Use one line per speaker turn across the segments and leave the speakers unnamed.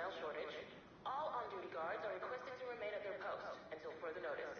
personnel shortage. All on-duty guards are requested to remain at their post until further notice.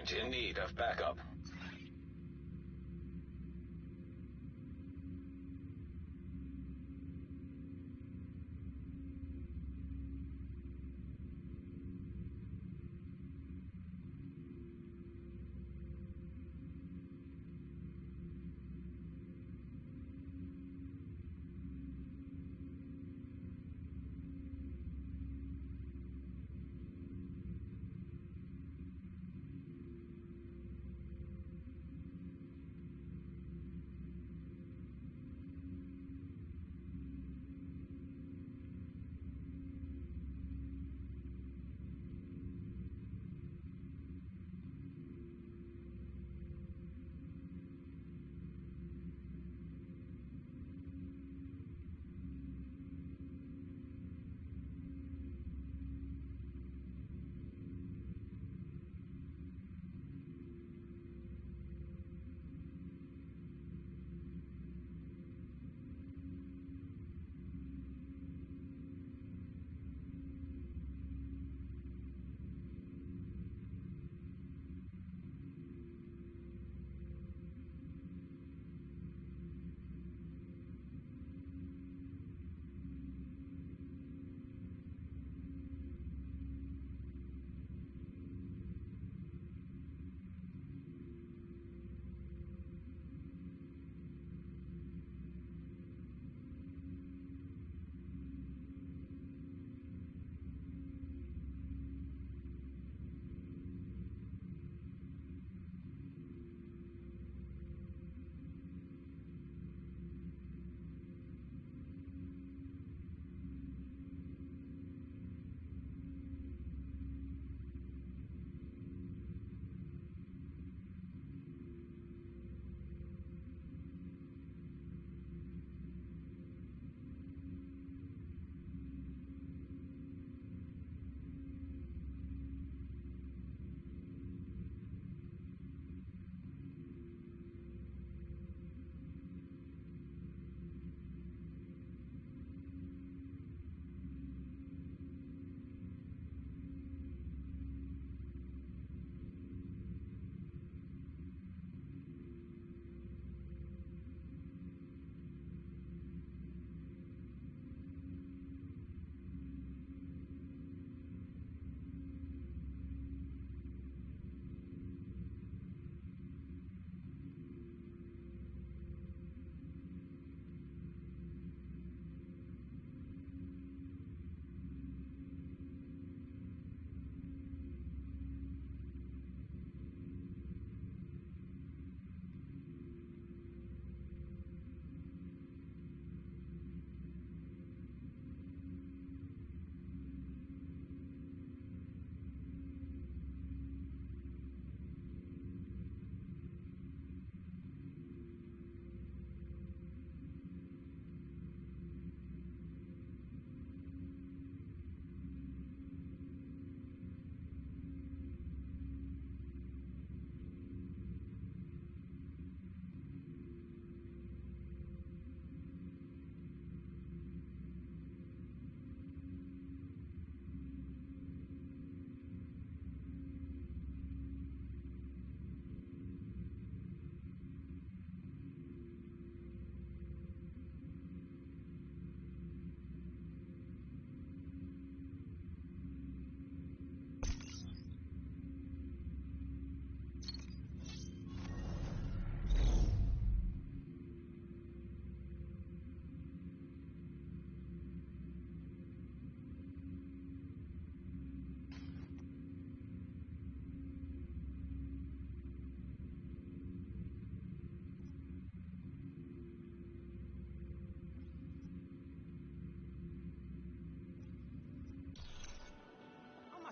bridge in need of backup.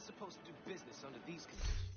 Supposed to do business under these conditions.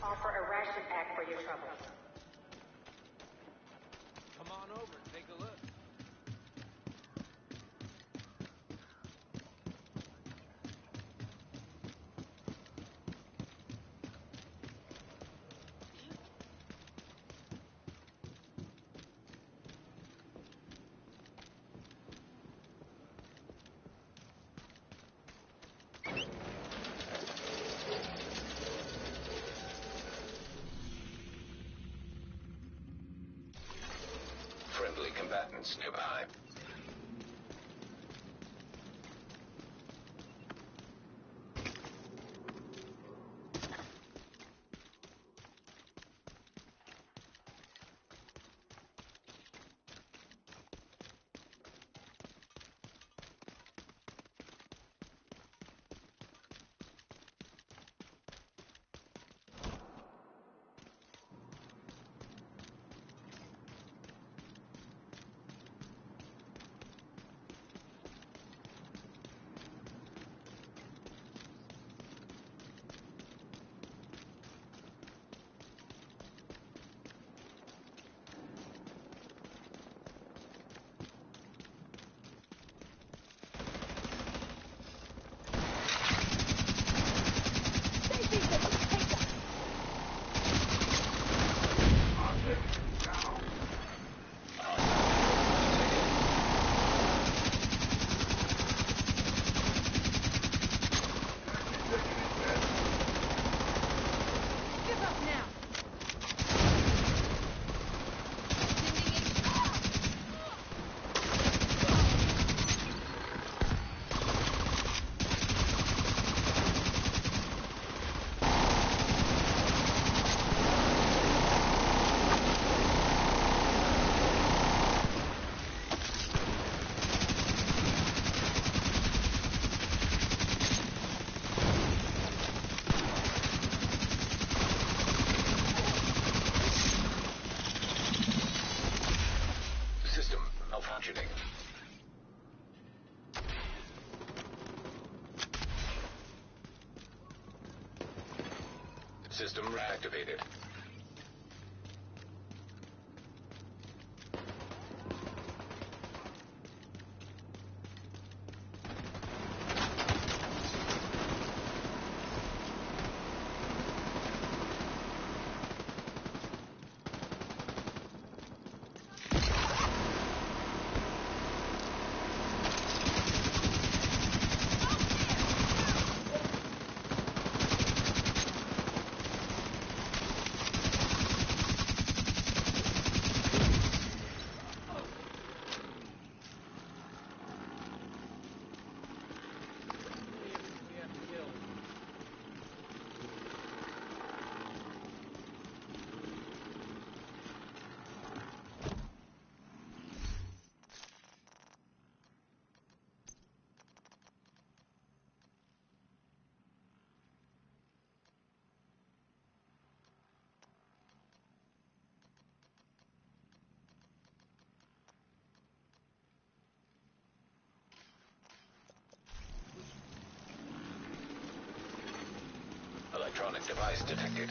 offer a ration pack for your troubles.
Come on over and take a look.
Friendly combatants nearby. System malfunctioning. System reactivated. Electronic device detected.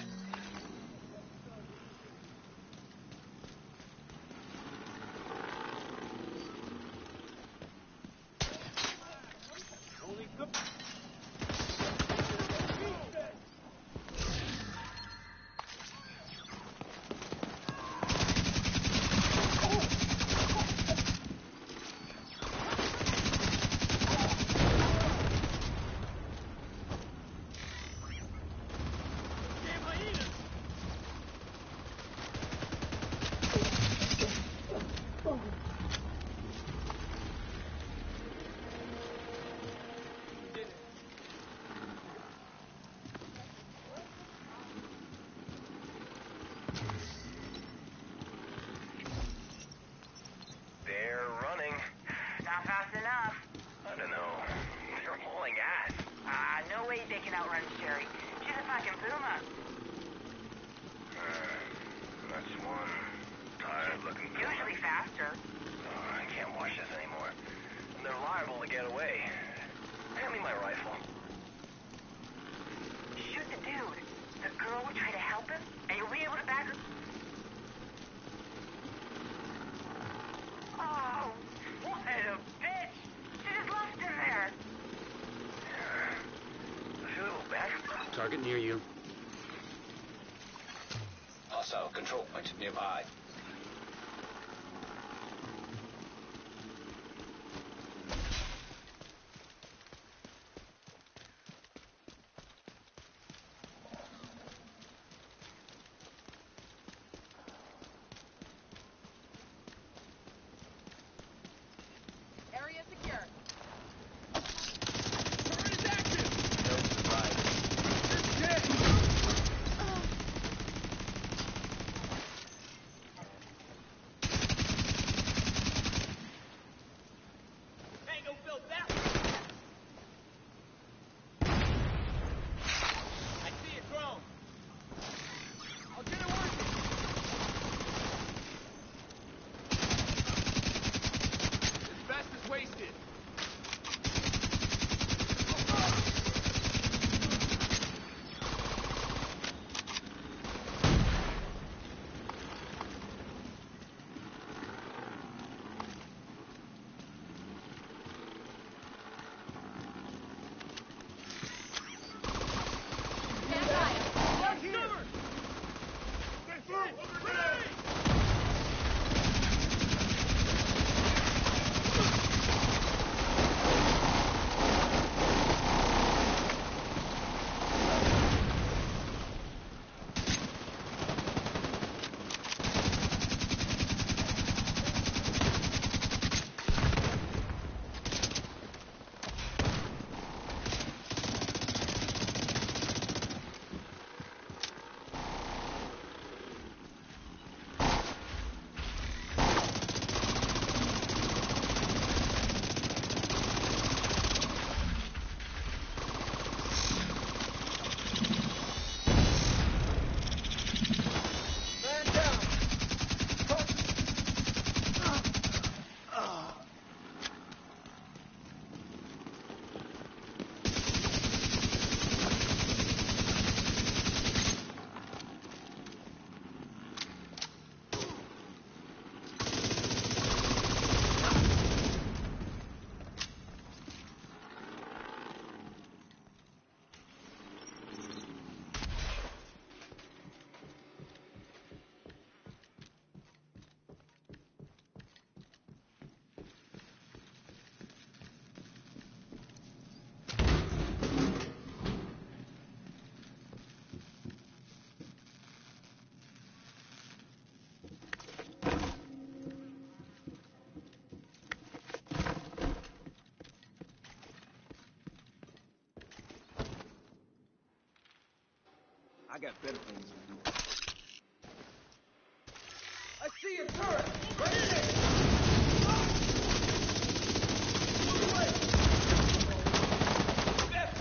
Shoot the dude. The girl would try to help
Target near you.
Hostile control point nearby.
Area secure.
Turret is active!
No survivors.
Dead! Tango built that one! I see a drone! I'll get it working! This vest is wasted!
Stand by.
Cover! Get through! Grenade! Man down! I got better things to do. I see a turret! Right in it! Move away! Left!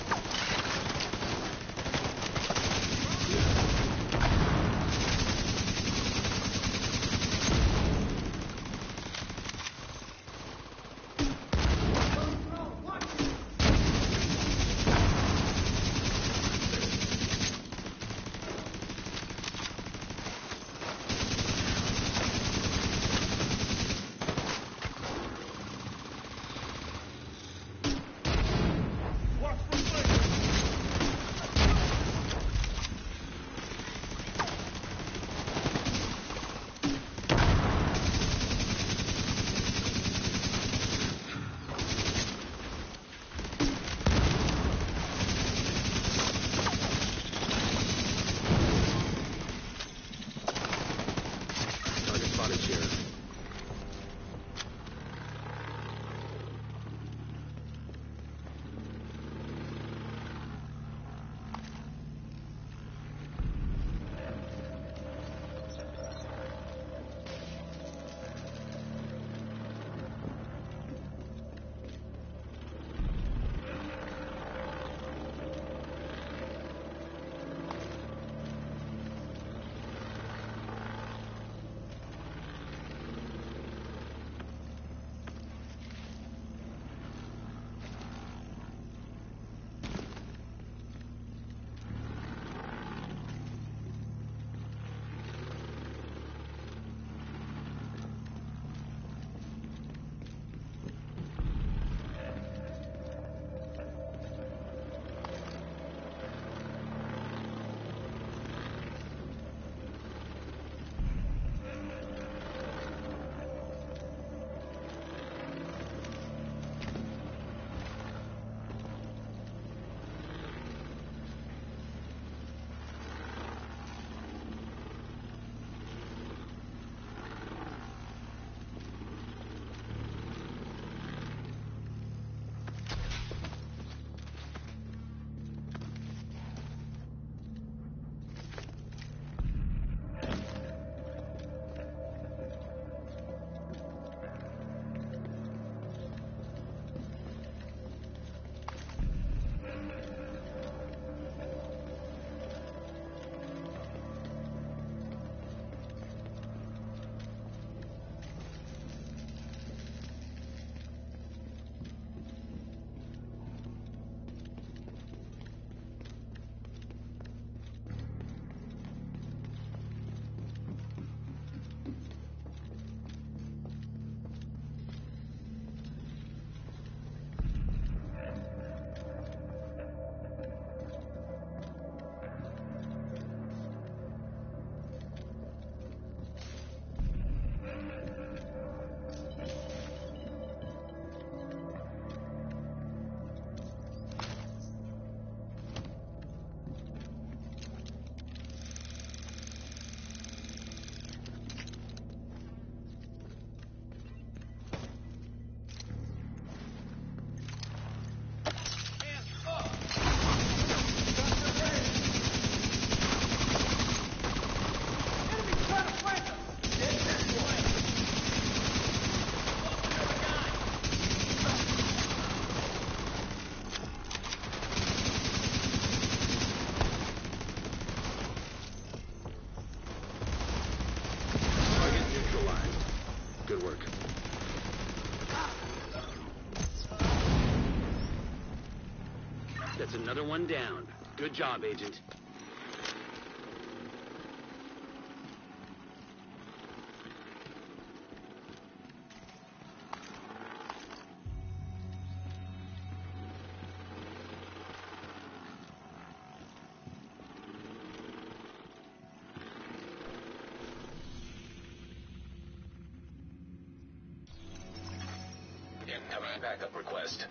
That's another one down. Good job, Agent.
Incoming backup request.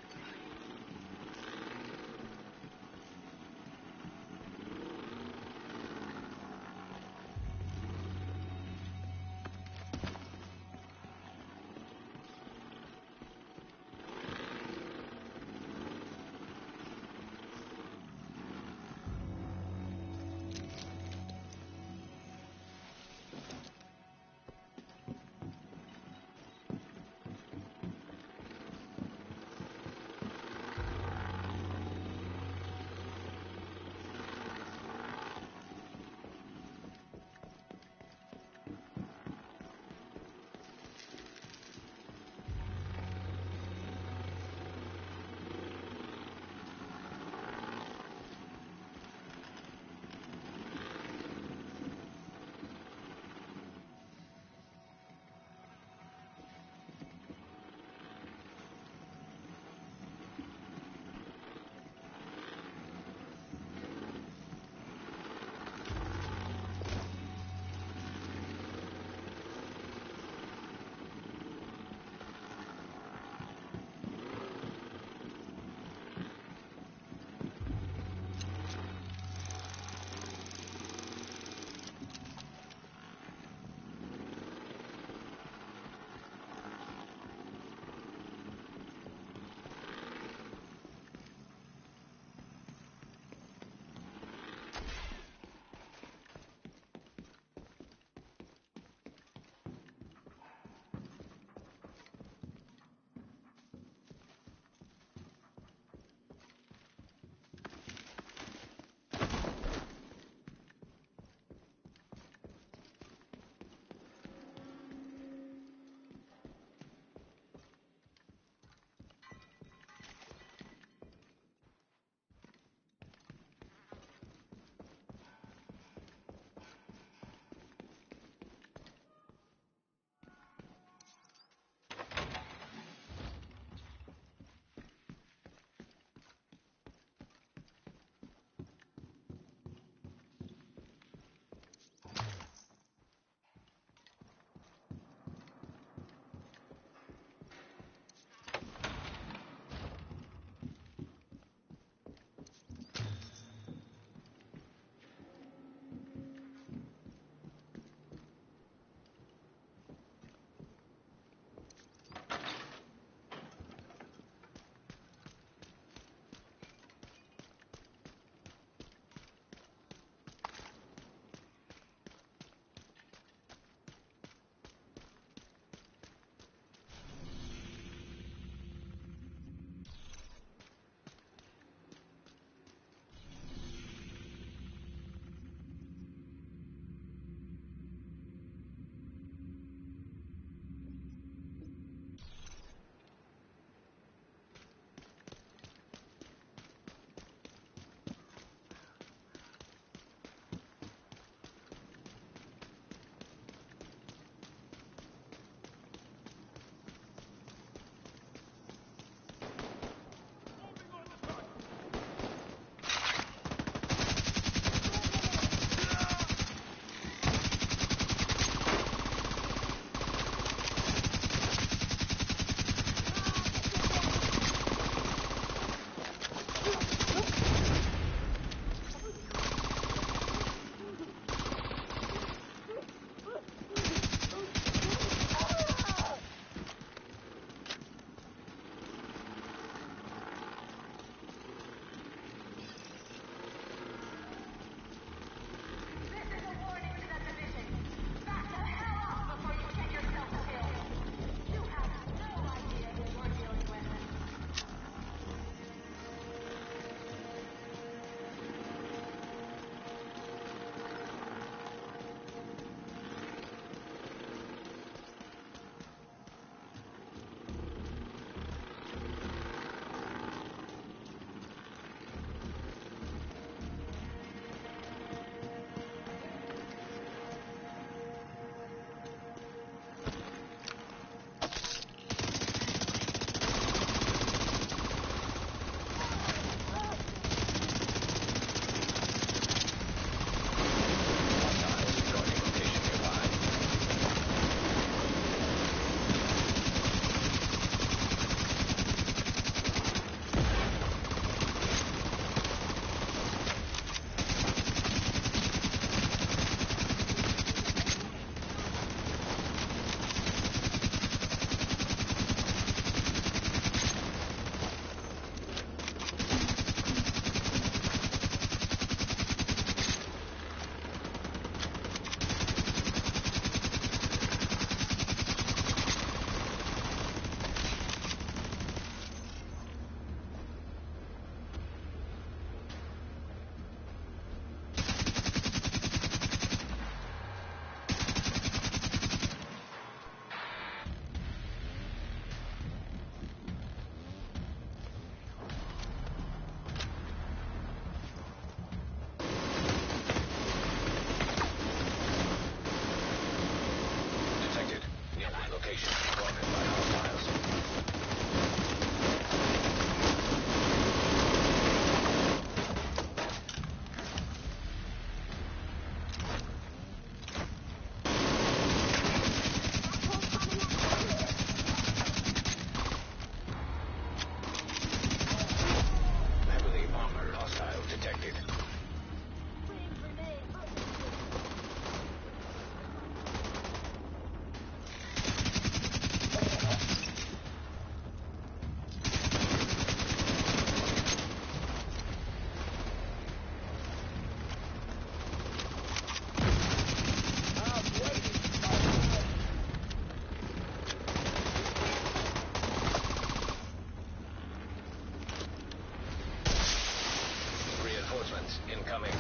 Gas incoming.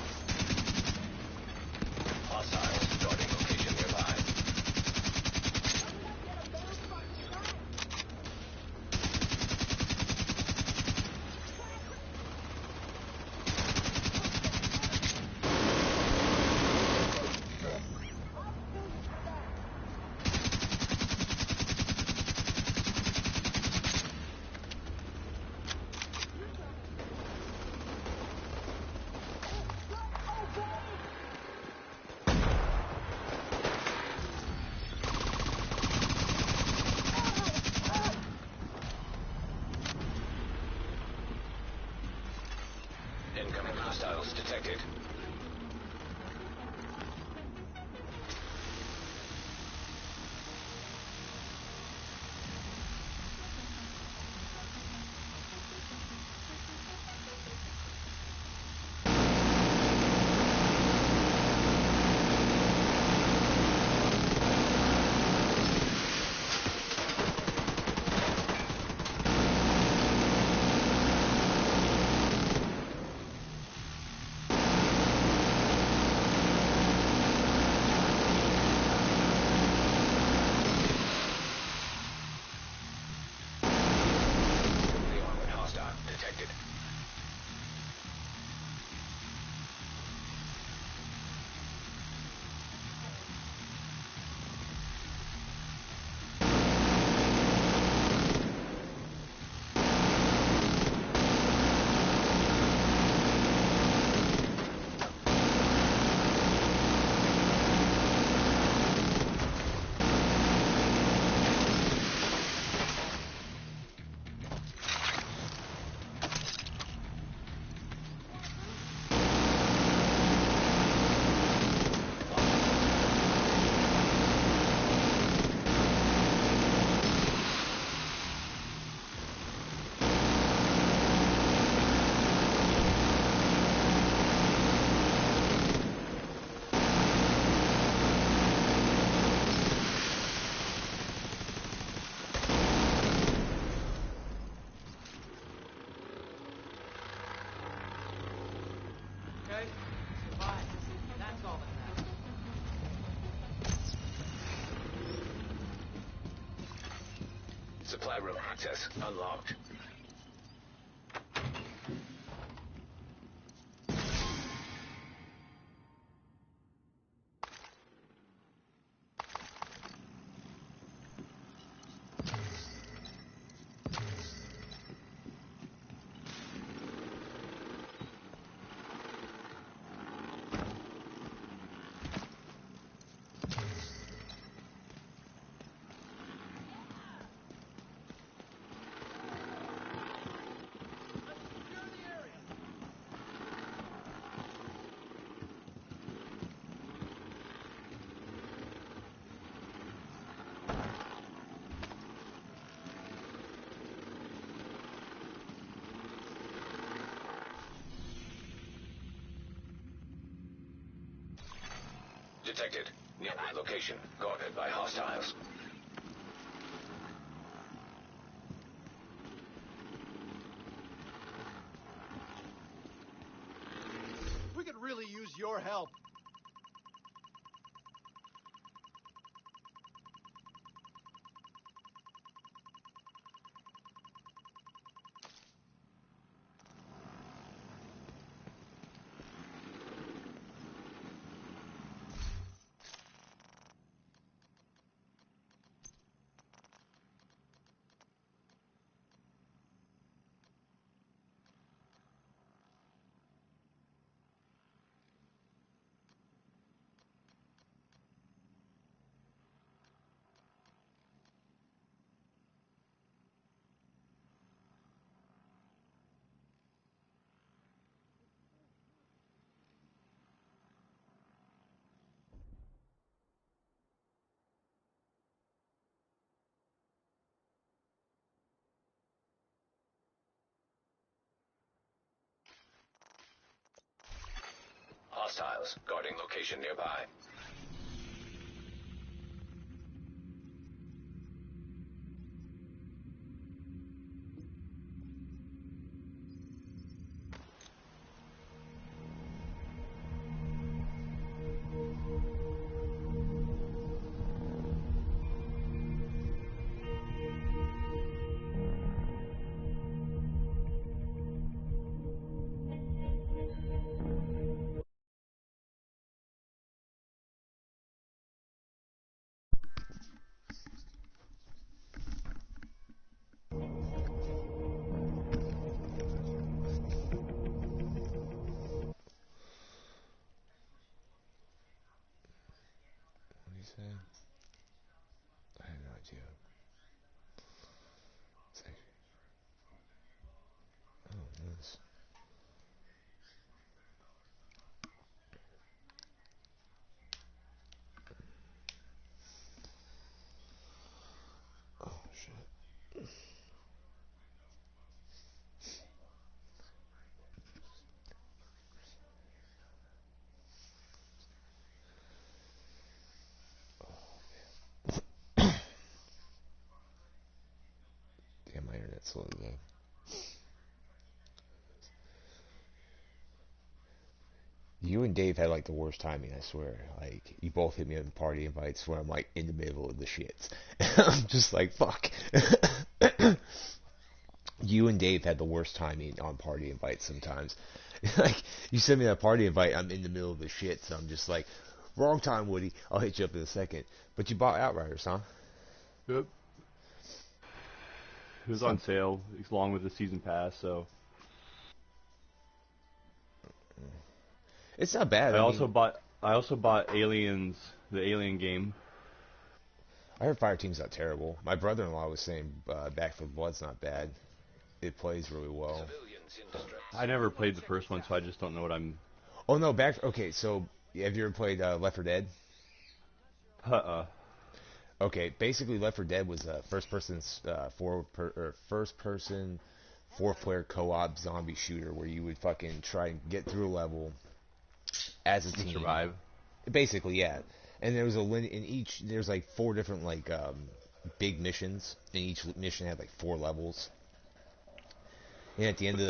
Hostiles guarding location nearby. Incoming hostiles detected. The armored hostile detected.
Okay? Survive. That's all that matters.
Supply room access unlocked. Detected. Nearby location guarded by hostiles.
We could really use your help.
Hostiles guarding location nearby.
absolutely. You and Dave had like the worst timing, I swear. Like you both hit me on party invites when I'm like in the middle of the shits. I'm just like fuck. You and Dave had the worst timing on party invites sometimes. Like you send me that party invite, I'm in the middle of the shit, so I'm just like, wrong time, Woody. I'll hit you up in a second. But you bought Outriders, huh?
Yep. It was on sale along with the season pass, so.
It's not bad.
I also bought Aliens, the Alien game.
I heard Fireteam's not terrible. My brother-in-law was saying Back 4 Blood's not bad. It plays really well.
I never played the first one, so I just don't know what I'm.
Oh no, okay. So have you ever played Left 4 Dead? Okay, basically Left 4 Dead was a first-person four-player co-op zombie shooter where you would fucking try and get through a level as a team.
Survive.
Basically, yeah. And there was there's like 4 different like big missions, and each mission had like 4 levels. And at the end of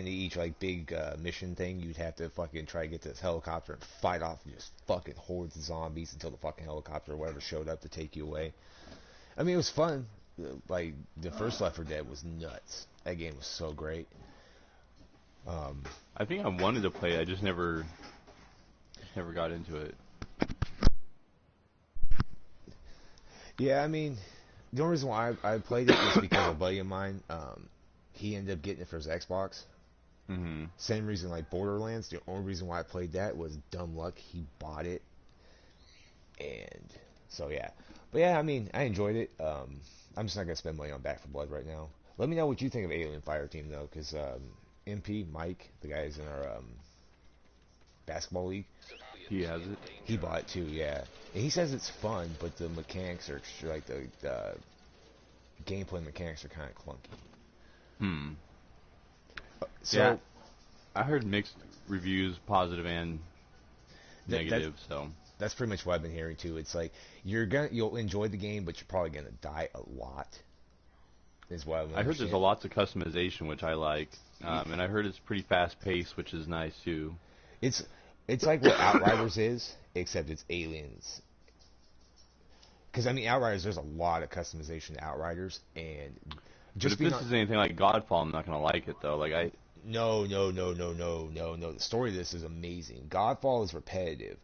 each like big mission thing, you'd have to fucking try to get to this helicopter and fight off just fucking hordes of zombies until the fucking helicopter or whatever showed up to take you away. I mean, it was fun. Like the first Left 4 Dead was nuts. That game was so great.
I think I wanted to play it. I just never got into it.
Yeah, I mean, the only reason why I played it was because a buddy of mine, he ended up getting it for his Xbox.
Mm-hmm.
Same reason like Borderlands. The only reason why I played that was dumb luck. He bought it, and so yeah. But yeah, I mean, I enjoyed it. I'm just not gonna spend money on Back 4 Blood right now. Let me know what you think of Alien Fireteam though, because MP Mike, the guy who's in our basketball league,
he has it.
He bought it too, yeah. And he says it's fun, but the mechanics are like the gameplay mechanics are kind of clunky. So
yeah, I heard mixed reviews, positive and negative. So
that's pretty much what I've been hearing too. It's like you'll enjoy the game, but you're probably gonna die a lot. Is what
I heard. There's a lots of customization, which I like, and I heard it's pretty fast paced, which is nice too.
It's like what Outriders is, except it's Aliens. Because I mean, Outriders, there's a lot of customization to Outriders, and
just if this is anything like Godfall, I'm not gonna like it though. Like
No. The story of this is amazing. Godfall is repetitive.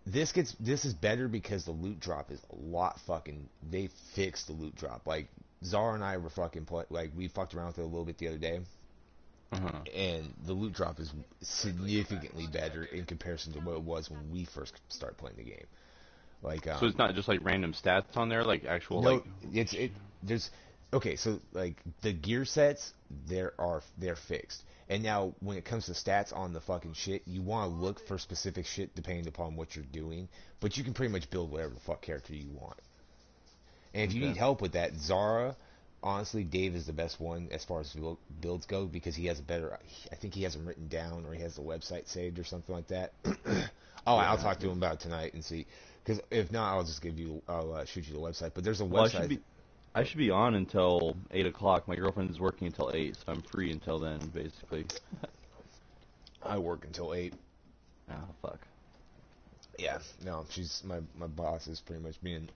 This is better because the loot drop is a lot fucking. They fixed the loot drop. Like Zara and I were fucking we fucked around with it a little bit the other day. And the loot drop is significantly better in comparison to what it was when we first started playing the game. Like,
so it's not just like random stats on there, like actual.
No, there's okay. So like the gear sets, they're fixed. And now when it comes to stats on the fucking shit, you want to look for specific shit depending upon what you're doing. But you can pretty much build whatever the fuck character you want. And if you need help with that, Zara. Honestly, Dave is the best one as far as builds go because he has a better. I think he has them written down or he has the website saved or something like that. I'll talk to him about it tonight and see. Because if not, I'll just shoot you the website. But there's a website.
I should be on until 8 o'clock. My girlfriend is working until 8, so I'm free until then, basically.
I work until 8.
Oh fuck.
Yeah, no, she's my boss is pretty much being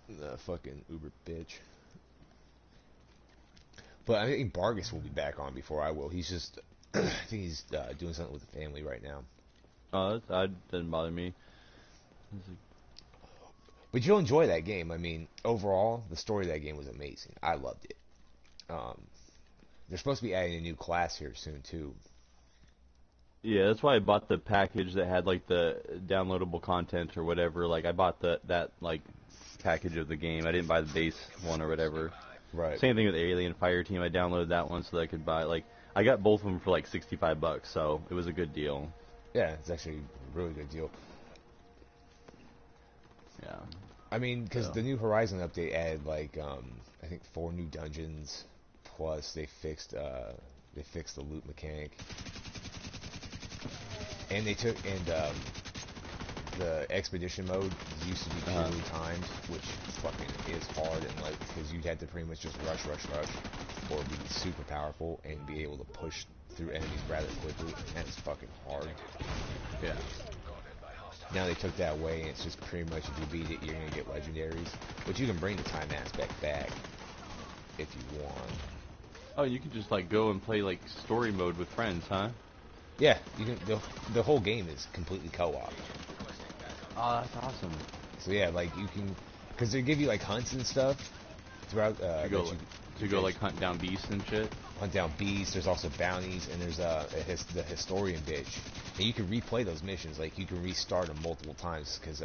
the fucking uber bitch. But I think Bargus will be back on before I will. He's just, I think he's doing something with the family right now.
Oh, that doesn't bother me.
But you'll enjoy that game. I mean, overall, the story of that game was amazing. I loved it. They're supposed to be adding a new class here soon, too.
Yeah, that's why I bought the package that had, like, the downloadable content or whatever. Like, I bought that package of the game. I didn't buy the base one or whatever.
Right.
Same thing with Alien Fireteam. I downloaded that one so that I could buy, like, I got both of them for, like, $65, so it was a good deal.
Yeah, it's actually a really good deal.
Yeah.
I mean, because the new Horizon update added, like, I think 4 new dungeons, plus they fixed the loot mechanic. And the expedition mode used to be purely timed, which fucking is hard, and like because you'd have to pretty much just rush, or be super powerful and be able to push through enemies rather quickly. And that's fucking hard.
Yeah.
Now they took that away, and it's just pretty much if you beat it, you're gonna get legendaries, but you can bring the time aspect back if you want.
Oh, you can just like go and play like story mode with friends, huh?
Yeah, you can. The whole game is completely co-op.
Oh, that's awesome.
So yeah, like you can, because they give you like hunts and stuff throughout.
To go like hunt down beasts and shit.
Hunt down beasts. There's also bounties, and there's the historian bitch, and you can replay those missions. Like you can restart them multiple times because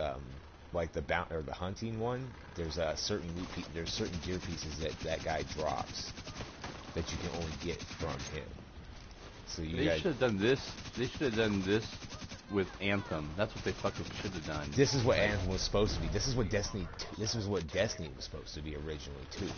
like the hunting one, there's certain there's certain gear pieces that guy drops that you can only get from him. So
They should have done this. They should have done this with Anthem. That's what they fucking should have done.
This is what Anthem was supposed to be. This is what Destiny was supposed to be originally too.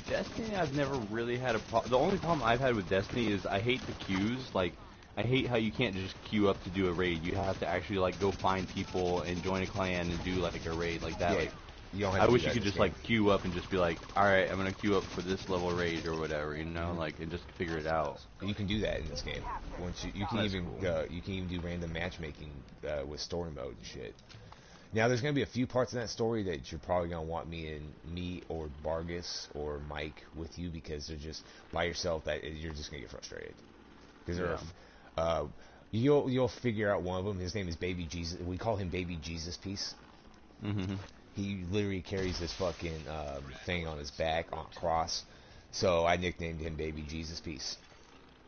Destiny, I've never really had a problem. The only problem I've had with Destiny is I hate the queues. Like, I hate how you can't just queue up to do a raid. You have to actually like go find people and join a clan and do like a raid like that.
Yeah,
like,
you don't have
I
to
wish
do
you
that
could
in
just
this
like queue up and just be like, all right, I'm gonna queue up for this level raid or whatever, you know, like, and just figure it out.
You can do that in this game. Once you can
That's
even
cool.
you can even do random matchmaking with story mode and shit. Now there's gonna be a few parts in that story that you're probably gonna want me or Bargus or Mike with you because they're just by yourself that you're just gonna get frustrated. Because you'll figure out one of them. His name is Baby Jesus. We call him Baby Jesus Piece.
Mm-hmm.
He literally carries this fucking thing on his back on a cross. So I nicknamed him Baby Jesus Piece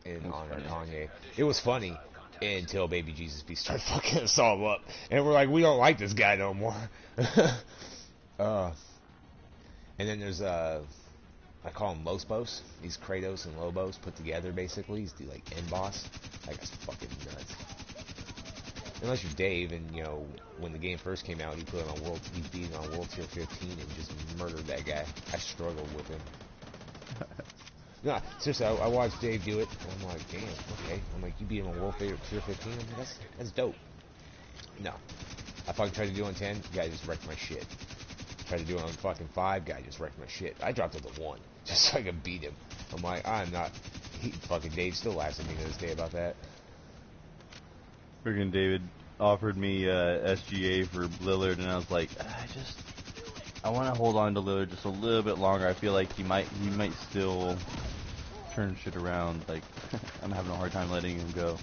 in honor of Kanye. It was funny until Baby Jesus Piece started fucking us all up. And we're like, we don't like this guy no more. And then there's, I call him Lobos. He's Kratos and Lobos put together, basically. He's the, like, end boss. That guy's fucking nuts. Unless you're Dave, and, you know, when the game first came out, he beat it on World Tier 15 and just murdered that guy. I struggled with him. No, seriously, I watched Dave do it, and I'm like, damn, okay. I'm like, you beat him on World Tier 15? I'm like, that's dope. No. I fucking tried to do it on 10, the guy just wrecked my shit. Tried to do it on fucking 5, guy just wrecked my shit. I dropped it to 1, just so I could beat him. I'm like, fucking Dave still laughs at me to this day about that.
Friggin' David offered me SGA for Lillard, and I was like, I want to hold on to Lillard just a little bit longer. I feel like he might still turn shit around. Like, I'm having a hard time letting him go.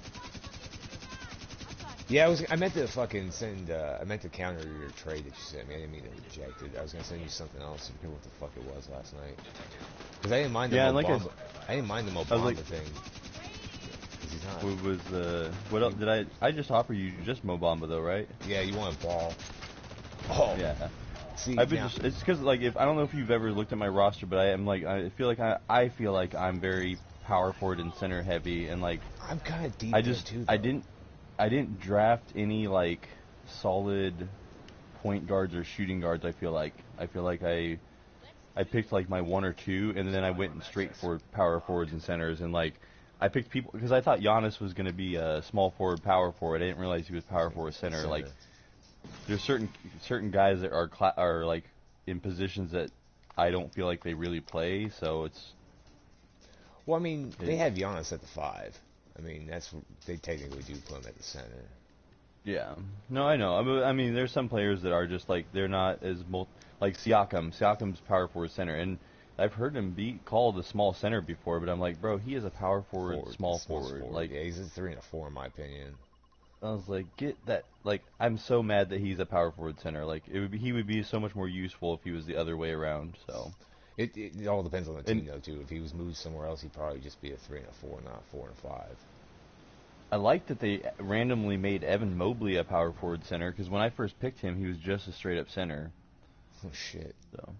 Yeah, I meant to fucking send, I meant to counter your trade that you sent me. I didn't mean to reject it. I was gonna send you something else. I forget what the fuck it was last night. Because I didn't mind the Mobamba. I didn't mind the Mobamba thing. He's not.
What was what else did I just offer you just Mobamba though, right?
Yeah, you want a ball. Oh
yeah.
See,
it's because like I don't know if you've ever looked at my roster, but I feel like I'm very power forward and center heavy, and like
I'm kind of deep. Too,
I didn't draft any like solid point guards or shooting guards. I feel like I picked like my 1 or 2, and then I went straight for power forwards and centers, and like I picked people because I thought Giannis was going to be a small forward, power forward. I didn't realize he was power forward center. Like there's certain guys that are like in positions that I don't feel like they really play. So it's.
Well, I mean, they have Giannis at the 5. I mean, they technically do put him at the center.
Yeah. No, I know. I mean, there's some players that are just like they're not as like Siakam. Siakam's power forward center, and I've heard him be called a small center before, but I'm like, bro, he is a power forward, small forward. Like,
yeah, he's a 3 and a 4 in my opinion.
I was like, get that. Like, I'm so mad that he's a power forward center. Like, he would be so much more useful if he was the other way around. So.
It all depends on the team, though, too. If he was moved somewhere else, he'd probably just be a 3 and a 4, not 4 and a 5.
I like that they randomly made Evan Mobley a power forward center, because when I first picked him, he was just a straight-up center.
Oh, shit.
So.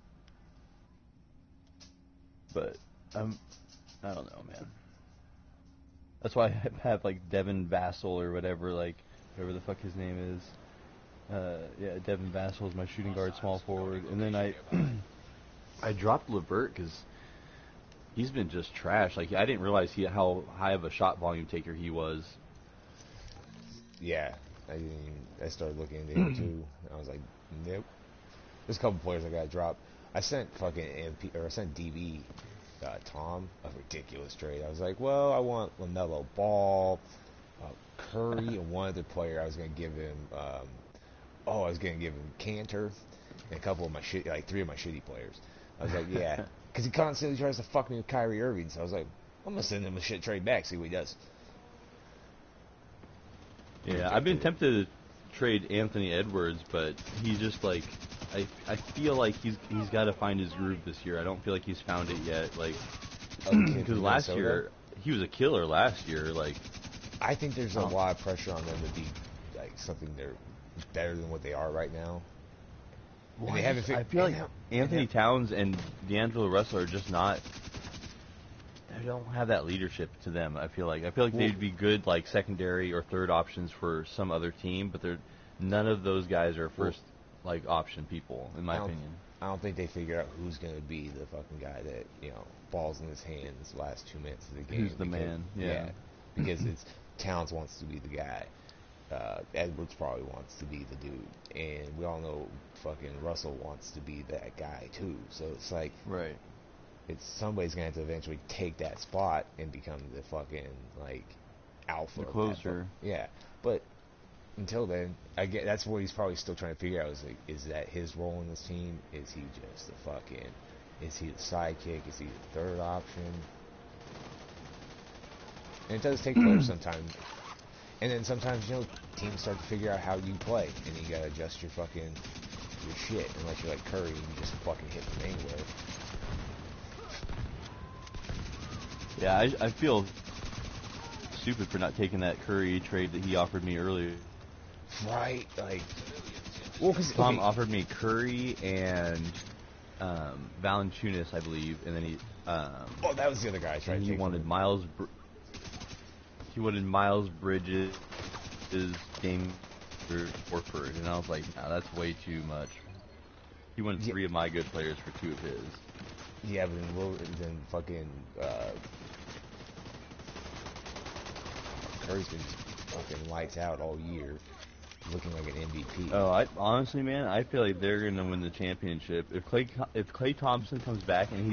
But, I don't know, man. That's why I have, like, Devin Vassell or whatever the fuck his name is. Yeah, Devin Vassell is my shooting guard, small forward. And then I dropped LeVert because he's been just trash. Like, I didn't realize how high of a shot volume taker he was.
Yeah. I started looking into him too. And I was like, nope. There's a couple players I gotta drop. I sent fucking I sent DB Tom a ridiculous trade. I was like, well, I want LaMelo Ball, Curry, and one other player. I was gonna give him. I was gonna give him Cantor and a couple of my three of my shitty players. I was like, yeah, because he constantly tries to fuck me with Kyrie Irving. So I was like, I'm gonna send him a shit trade back, see what he does.
Yeah, I've been tempted to trade Anthony Edwards, but he's just like, I feel like he's got to find his groove this year. I don't feel like he's found it yet. Like, because last year he was a killer. Last year, like,
I think there's a lot of pressure on them to be like something they're better than what they are right now.
Well, I feel like Anthony Towns and D'Angelo Russell are just not. They don't have that leadership to them. I feel like they'd be good like secondary or third options for some other team, but none of those guys are first like option people in my opinion.
I don't think they figure out who's going to be the fucking guy that balls in his hands last 2 minutes of the game.
Who's the man? Yeah,
because it's Towns wants to be the guy. Edwards probably wants to be the dude, and we all know fucking Russell wants to be that guy too. So it's like,
right.
It's somebody's gonna have to eventually take that spot and become the fucking like alpha,
the closer.
Yeah, but until then, I get that's what he's probably still trying to figure out. Is that his role in this team? Is he just the fucking? Is he the sidekick? Is he the third option? And it does take players sometimes. And then sometimes, teams start to figure out how you play, and you gotta adjust your shit. Unless you're like Curry, and you just fucking hit from anywhere.
Yeah, I feel stupid for not taking that Curry trade that he offered me earlier.
Right, like,
because Tom offered me Curry and Valanciunas, I believe, and then he.
That was the other guy I tried to take.
He wanted Miles Bridges, Dame Horford, and I was like, nah, that's way too much. He wanted 3 of my good players for 2 of his.
Yeah, but then fucking Curry's been fucking lights out all year, looking like an MVP.
Oh, honestly, man, I feel like they're gonna win the championship if Klay Thompson comes back and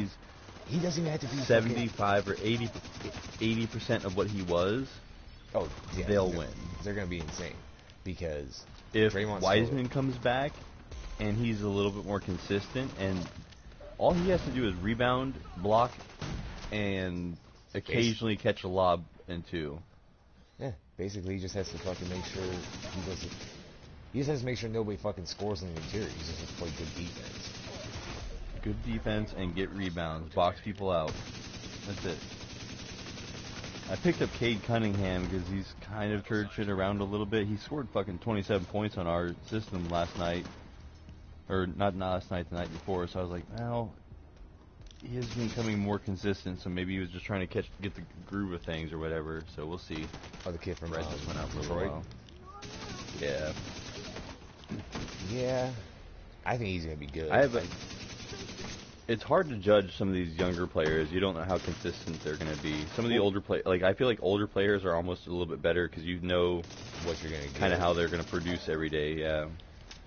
he doesn't even have to be
75 or 80% of what he was.
Oh, yeah,
they'll win.
They're gonna be insane because
if
Draymond's
Wiseman comes back and he's a little bit more consistent, and all he has to do is rebound, block, and occasionally catch a lob and 2.
Yeah, basically he just has to fucking make sure he doesn't. He just has to make sure nobody fucking scores in the interior. He just has to play good defense.
Good defense and get rebounds, box people out. That's it. I picked up Cade Cunningham because he's kind of turned shit around a little bit. He scored fucking 27 points on our system last night. Or not last night, the night before. So I was like, well, he is becoming more consistent, so maybe he was just trying to get the groove of things or whatever. So we'll see.
Oh, the kid from
Red just went out for a
Detroit.
while. Yeah.
Yeah. I think he's gonna be good.
It's hard to judge some of these younger players. You don't know how consistent they're going to be. Some of the older players, like I feel like older players are almost a little bit better because you know
what you're going to get,
kind of how they're going to produce every day. Yeah,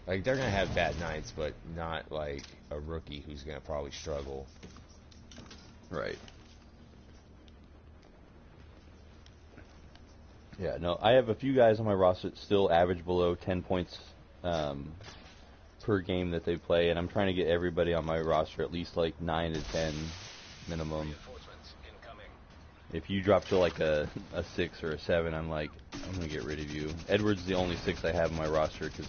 like they're going to have bad nights, but not like a rookie who's going to probably struggle.
Right. Yeah. No, I have a few guys on my roster that still average below 10 points per game that they play, and I'm trying to get everybody on my roster at least like 9 to 10 minimum. If you drop to like a 6 or a 7, I'm like, I'm gonna get rid of you. Edwards is the only 6 I have on my roster because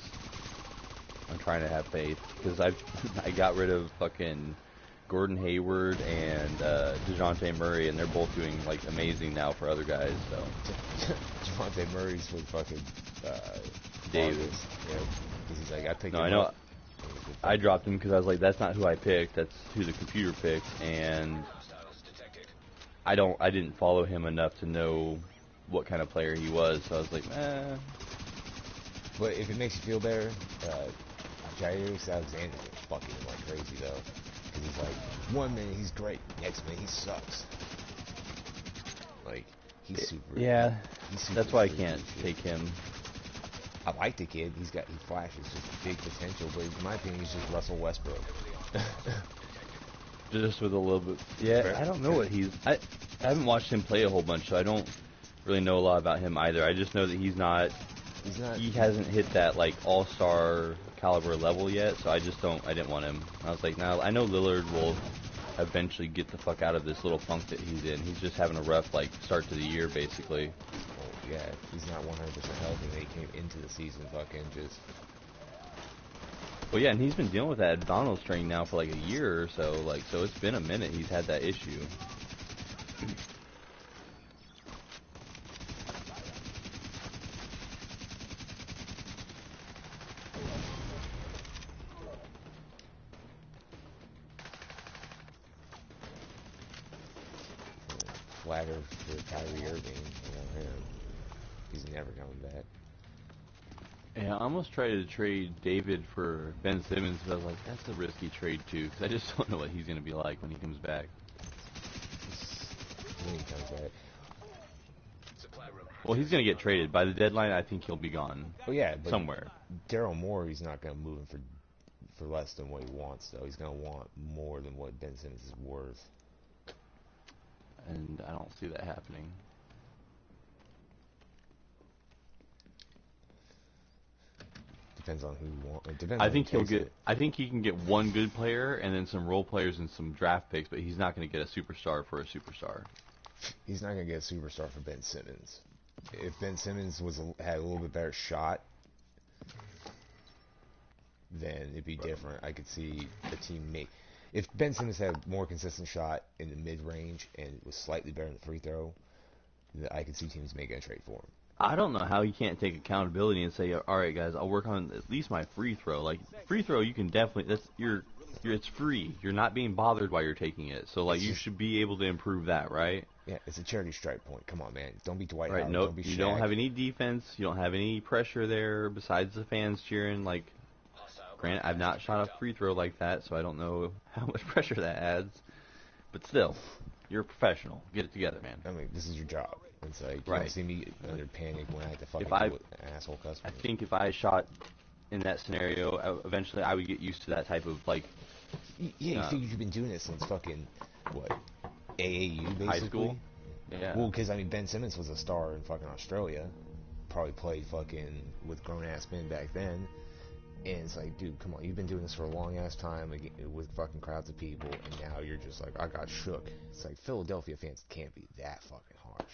I'm trying to have faith. Because I got rid of fucking Gordon Hayward and DeJounte Murray, and they're both doing like amazing now for other guys. So
DeJounte Murray's with fucking
Davis.
Yeah, because he's like, I picked.
No, I know. I dropped him because I was like, that's not who I picked. That's who the computer picked, and I didn't follow him enough to know what kind of player he was. So I was like, eh.
But if it makes you feel better, Jairus Alexander is fucking like crazy though, because he's like, 1 minute he's great, next minute he sucks. Like he's super.
Yeah,
he's super
that's why I can't take him.
I like the kid. He flashes just big potential, but in my opinion, he's just Russell Westbrook.
Just with a little bit. Yeah,
Fair.
I don't know what he's. I haven't watched him play a whole bunch, so I don't really know a lot about him either. I just know that he's not. He hasn't hit that like all-star caliber level yet, so I didn't want him. I was like, now I know Lillard will eventually get the fuck out of this little funk that he's in. He's just having a rough like start to the year, basically.
Well, yeah, he's not 100% healthy. He came into the season fucking just.
Well, yeah, and he's been dealing with that abdominal strain now for like a year or so. Like, so it's been a minute he's had that issue.
Flatter for Kyrie Irving. You know him. He's never coming back.
Yeah, I almost tried to trade David for Ben Simmons, but I was like, that's a risky trade too, because I just don't know what he's going to be like when he comes back.
When he comes back.
Well, he's going to get traded. By the deadline, I think he'll be gone.
Oh yeah, but
somewhere.
Daryl Morey, he's not going to move him for less than what he wants, though. He's going to want more than what Ben Simmons is worth.
And I don't see that happening.
Depends on who you want. It depends.
I think he'll get. I think he can get one good player and then some role players and some draft picks, but he's not going to get a superstar for a superstar.
He's not going to get a superstar for Ben Simmons. If Ben Simmons had a little bit better shot, then it'd be different. I could see a team make. If Ben Simmons had a more consistent shot in the mid-range and was slightly better in the free throw, then I could see teams making a trade for him.
I don't know how you can't take accountability and say, all right, guys, I'll work on at least my free throw. Like, free throw, you can definitely, it's free. You're not being bothered while you're taking it. So, like, you should be able to improve that, right?
Yeah, it's a charity strike point. Come on, man. Don't be Dwight
Right,
Howard.
no,
Don't be
you
Shaq.
don't have any defense. You don't have any pressure there besides the fans cheering. Like, granted, I've not shot a free throw like that, so I don't know how much pressure that adds. But still, you're a professional. Get it together, man.
I mean, this is your job. It's like, you
Right.
don't see me under panic when I have to fucking
If I-
deal with an asshole customer.
I think if I shot in that scenario, eventually I would get used to that type of, like,
Yeah, you think you've been doing this since fucking, what, AAU, basically?
high school. Yeah.
Well, because, I mean, Ben Simmons was a star in fucking Australia. Probably played fucking with grown-ass men back then. And it's like, dude, come on, you've been doing this for a long-ass time with fucking crowds of people, and now you're just like, I got shook. It's like, Philadelphia fans can't be that fucking harsh.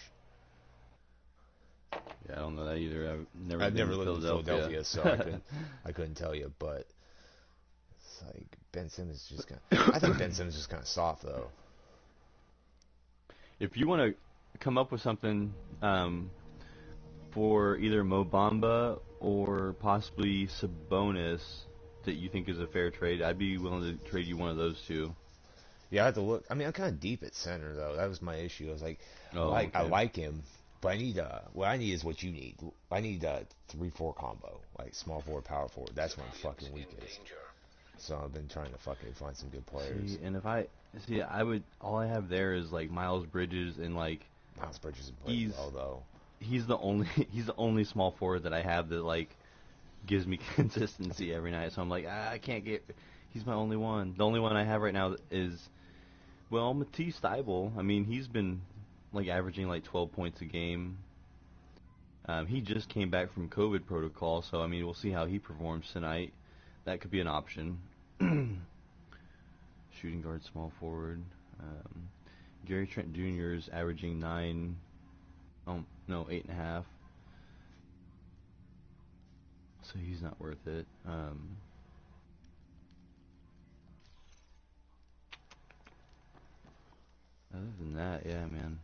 Yeah, I don't know that either.
I've never lived in Philadelphia, so I couldn't tell you, but it's like, Ben Simmons just kind of, I think Ben Simmons is kind of soft, though.
If you want to come up with something for either Mo Bamba or possibly Sabonis that you think is a fair trade, I'd be willing to trade you one of those two.
Yeah, I have to look. I mean, I'm kind of deep at center, though. That was my issue. I was like, I
okay.
like him, but I need what I need is what you need. I need a 3-4 combo, like small forward, power forward. That's where I'm fucking weakest. So I've been trying to fucking find some good players.
See, and I would. All I have there is like Miles Bridges and like
Miles Bridges is playing well, though.
He's the only small forward that I have that like gives me consistency every night. So I'm like, I can't get. He's my only one. The only one I have right now is, well, Matisse Thybulle. I mean, he's been like averaging like 12 points a game. He just came back from COVID protocol, so I mean, we'll see how he performs tonight. That could be an option. Shooting guard, small forward. Gary Trent Jr. is averaging 9. Oh no, 8.5. So he's not worth it. Other than that, yeah, man.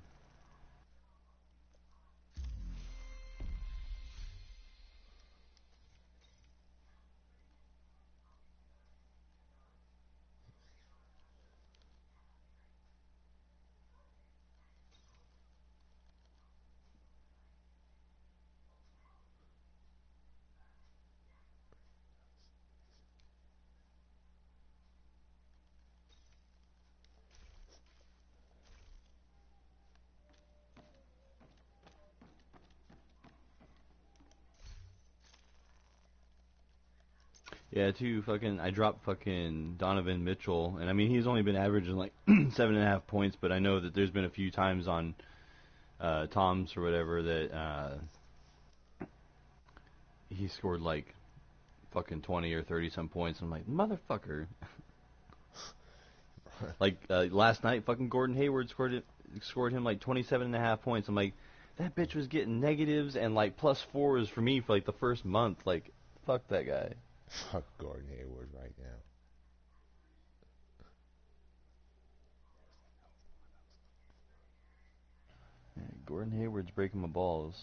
Yeah, too. I dropped fucking Donovan Mitchell, and I mean he's only been averaging like 7.5 points, but I know that there's been a few times on Tom's or whatever that he scored like fucking 20 or 30 some points. I'm like, motherfucker. Like last night, fucking Gordon Hayward scored him like 27.5 points. I'm like, that bitch was getting negatives and like +4s for me for like the first month. Like, fuck that guy.
Fuck Gordon Hayward right now.
Yeah, Gordon Hayward's breaking my balls.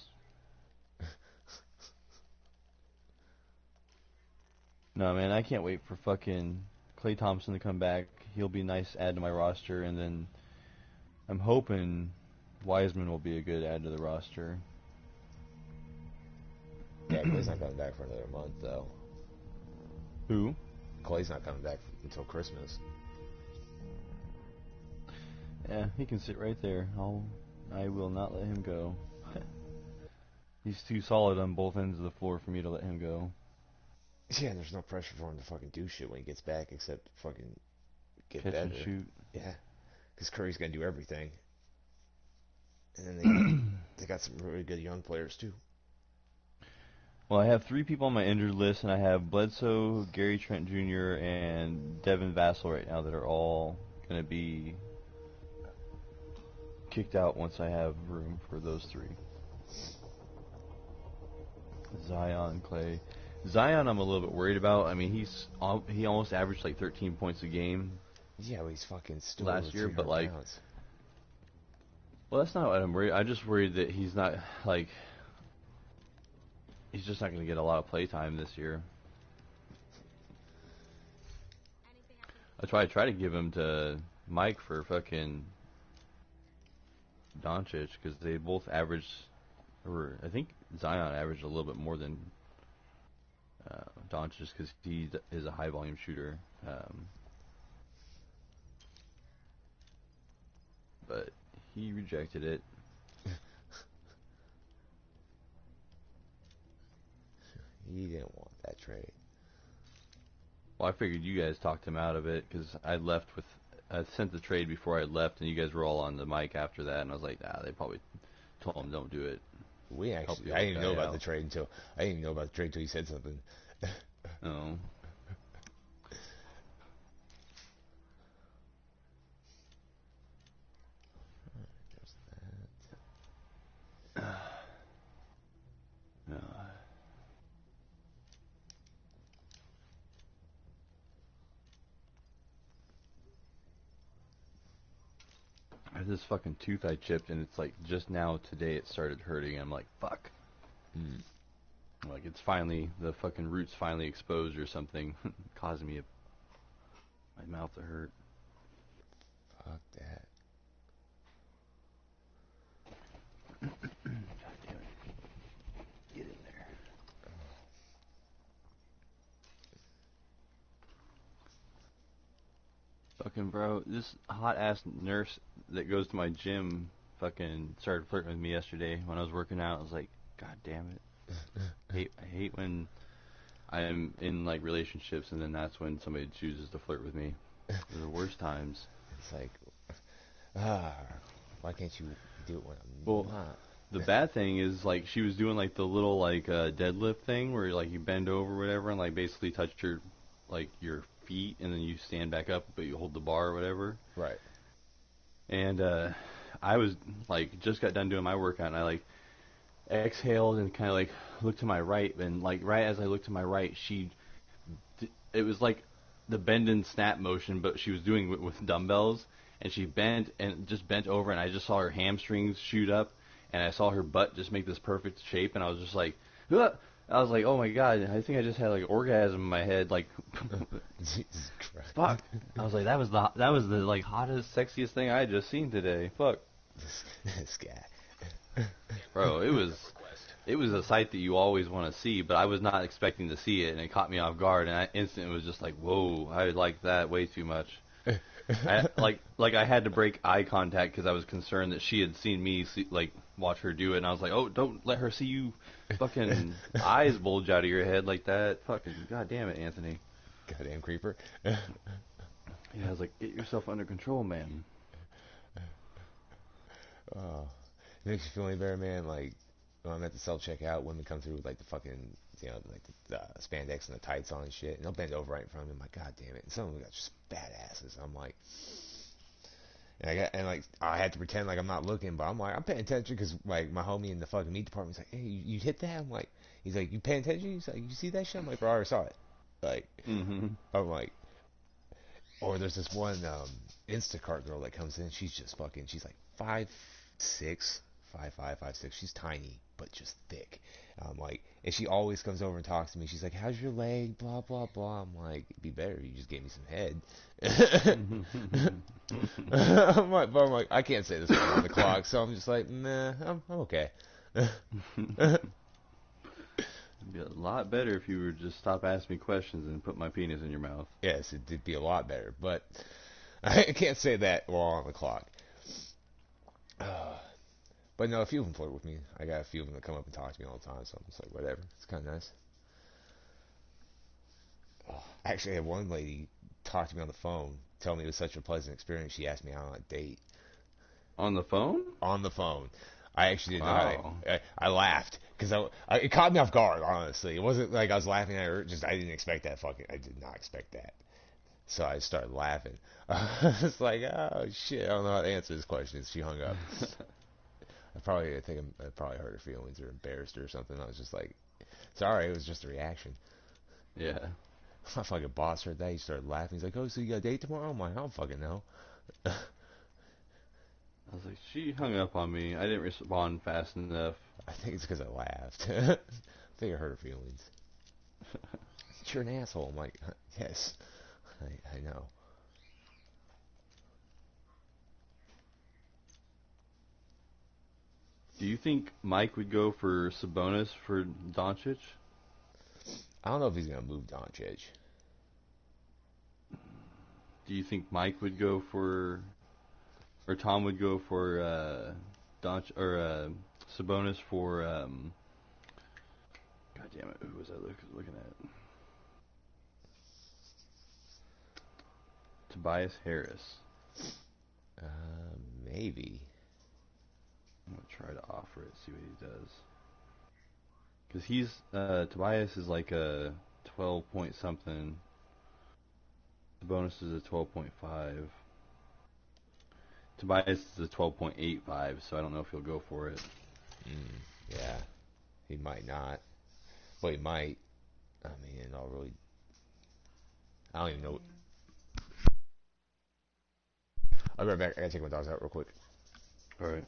No, man, I can't wait for fucking Klay Thompson to come back. He'll be a nice add to my roster, and then I'm hoping Wiseman will be a good add to the roster.
Yeah, Clay's not coming back for another month, though.
Who?
Clay's not coming back until Christmas.
Yeah, he can sit right there. I will not let him go. He's too solid on both ends of the floor for me to let him go.
Yeah, and there's no pressure for him to fucking do shit when he gets back except fucking get
Catch
better.
and shoot.
Yeah, because Curry's gonna do everything. And then they got some really good young players too.
Well, I have 3 people on my injured list, and I have Bledsoe, Gary Trent Jr., and Devin Vassell right now that are all going to be kicked out once I have room for those 3. Zion, Clay. Zion I'm a little bit worried about. I mean, he almost averaged like 13 points a game.
Yeah, but he's fucking still
last year, but like...
pounds.
Well, that's not what I'm worried. I'm just worried that he's not, like... He's just not going to get a lot of play time this year. That's why I try to give him to Mike for fucking Doncic, because they both averaged, or I think Zion averaged a little bit more than Doncic, because he is a high volume shooter. But he rejected it.
He didn't want that trade.
Well, I figured you guys talked him out of it, because I sent the trade before I left, and you guys were all on the mic after that, and I was like, nah, they probably told him don't do it.
I didn't know about the trade until you said something.
Oh. No. I have this fucking tooth I chipped, and it's like just now today it started hurting. I'm like, fuck. Like it's finally, the fucking root's finally exposed or something, causing me my mouth to hurt.
Fuck that.
God damn it. Get in there. Fucking bro, this hot ass nurse that goes to my gym fucking started flirting with me yesterday when I was working out. I was like, God damn it. I hate when I am in like relationships and then that's when somebody chooses to flirt with me. They're the worst times.
It's like, why can't you do it when I'm not?
The bad thing is like she was doing like the little like deadlift thing where like you bend over or whatever and like basically touch your feet and then you stand back up but you hold the bar or whatever.
Right.
And I was like just got done doing my workout and I like exhaled and kind of like looked to my right and like right as I looked to my right it was like the bend and snap motion but she was doing it with dumbbells and she bent over and I just saw her hamstrings shoot up and I saw her butt just make this perfect shape and I was just like ugh! I was like, oh my god, I think I just had like orgasm in my head, like
Jesus Christ.
Fuck. I was like, that was the like hottest, sexiest thing I had just seen today. Fuck.
This guy.
Bro, it was a sight that you always want to see, but I was not expecting to see it, and it caught me off guard, and I instantly was just like, whoa, I like that way too much. I had to break eye contact because I was concerned that she had seen me watch her do it, and I was like, oh, don't let her see you fucking eyes bulge out of your head like that. Fucking goddamn it, Anthony.
Goddamn creeper.
Yeah, I was like, get yourself under control, man.
Oh, it makes you feel any better, man. Like when I'm at the self checkout, women come through with like the fucking, like the spandex and the tights on and shit, and they'll bend over right in front of me. I'm like, God damn it! And some of them got just badasses. I'm like, and I had to pretend like I'm not looking, but I'm like, I'm paying attention because like my homie in the fucking meat department's like, hey, you hit that? I'm like, he's like, you paying attention? He's like, you see that shit? I'm like, bro, I already saw it. Like, I'm like, or there's this one Instacart girl that comes in. She's just fucking. She's like 5'6", 5'5", 5'6". She's tiny, but just thick. Like, and she always comes over and talks to me. She's like, "How's your leg?" Blah blah blah. I'm like, "It'd be better if you just gave me some head." I'm like, I can't say this on the clock, so I'm just like, nah, I'm okay.
It'd be a lot better if you would just stop asking me questions and put my penis in your mouth.
Yes, it'd be a lot better, but I can't say that while on the clock. But no, a few of them flirt with me. I got a few of them that come up and talk to me all the time, so I'm just like, whatever. It's kind of nice. Actually, I had one lady talk to me on the phone, tell me it was such a pleasant experience. She asked me out on a date.
On the phone?
On the phone. I actually didn't know
Wow.
I laughed because it caught me off guard. Honestly, it wasn't like I was laughing at her. Just I didn't expect that. I did not expect that. So I started laughing. I was like, oh shit, I don't know how to answer this question. She hung up. I probably hurt her feelings or embarrassed her or something. I was just like, sorry, it was just a reaction.
Yeah.
My fucking boss heard that. He started laughing. He's like, oh, so you got a date tomorrow? I'm like, I don't fucking know.
I was like, she hung up on me. I didn't respond fast enough.
I think it's because I laughed. I think I hurt her feelings. You're an asshole. I'm like, yes, I know.
Do you think Mike would go for Sabonis for Doncic?
I don't know if he's gonna move Doncic.
Do you think Mike would go for, or Tom would go for Sabonis for? God damn it! Who was I looking at? Tobias Harris.
Maybe.
I'm gonna try to offer it, see what he does. Because Tobias is like a 12 point something. Sabonis is a 12.5. Tobias is a 12.85, so I don't know if he'll go for it.
Yeah, he might not. Well, he might. I mean, I don't even know. I'll be right back. I gotta take my dogs out real quick.
All right.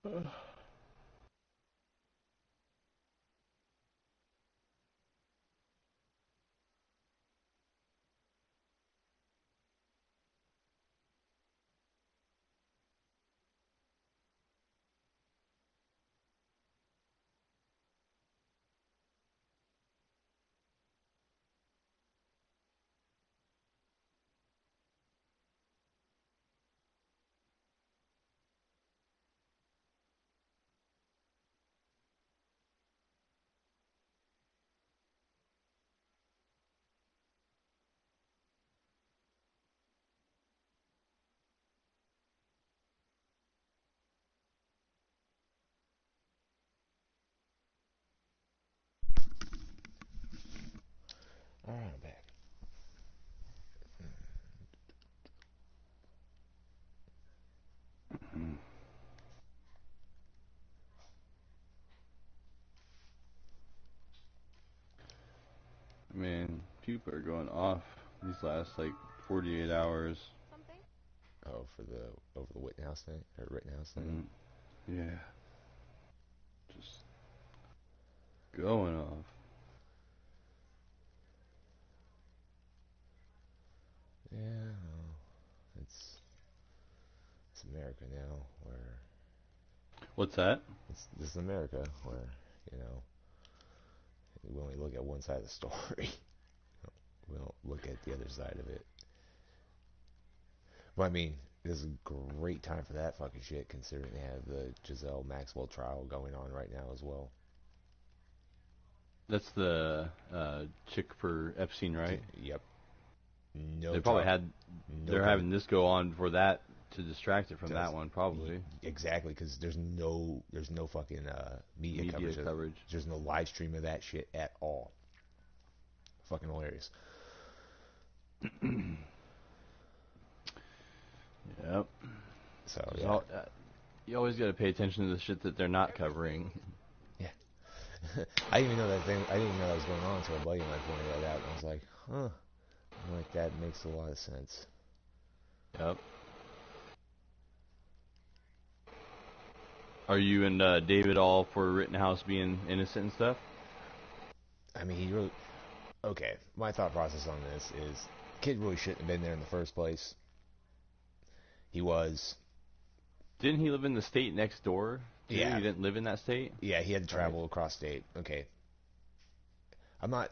Alright, I'm back.
Man, people are going off these last like 48 hours.
Something?
Oh, for the over the Rittenhouse thing or Rittenhouse thing.
Yeah. Just going off.
Yeah, well, it's America now, where
What's that?
this is America, where you know we only look at one side of the story. We don't look at the other side of it. But I mean, this is a great time for that fucking shit, considering they have the Giselle Maxwell trial going on right now as well.
That's the chick for Epstein, right?
Yep. No.
They probably
trial.
had.
No
They're
trial.
having this go on for that to distract it from that one, probably.
Exactly, because there's no fucking media coverage. There's no live stream of that shit at all. Fucking hilarious.
Yep.
So yeah.
You always got to pay attention to the shit that they're not covering.
Yeah. I didn't even know that thing. I didn't even know that was going on until a buddy of mine pointed that out, and I was like, huh. I'm like, that makes a lot of sense.
Yep. Are you and David all for Rittenhouse being innocent and stuff?
I mean, he really. Okay, my thought process on this is, kid really shouldn't have been there in the first place. He was.
Didn't he live in the state next door?
Yeah.
He didn't live in that state?
Yeah, he had to travel across state. Okay. I'm not.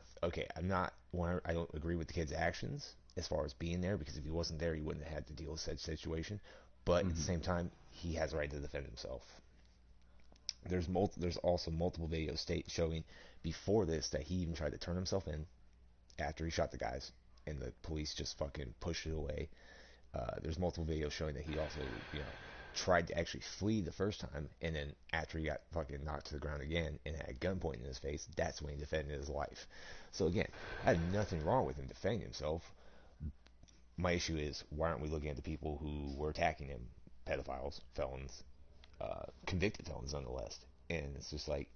I don't agree with the kid's actions as far as being there, because if he wasn't there, he wouldn't have had to deal with such situation. But at the same time, he has a right to defend himself. There's also multiple videos showing before this that he even tried to turn himself in after he shot the guys, and the police just fucking pushed it away. There's multiple videos showing that he also, tried to actually flee the first time, and then after he got fucking knocked to the ground again and had a gun pointed in his face, that's when he defended his life. So again, I have nothing wrong with him defending himself. My issue is, why aren't we looking at the people who were attacking him? Pedophiles, felons, convicted felons nonetheless. And it's just like,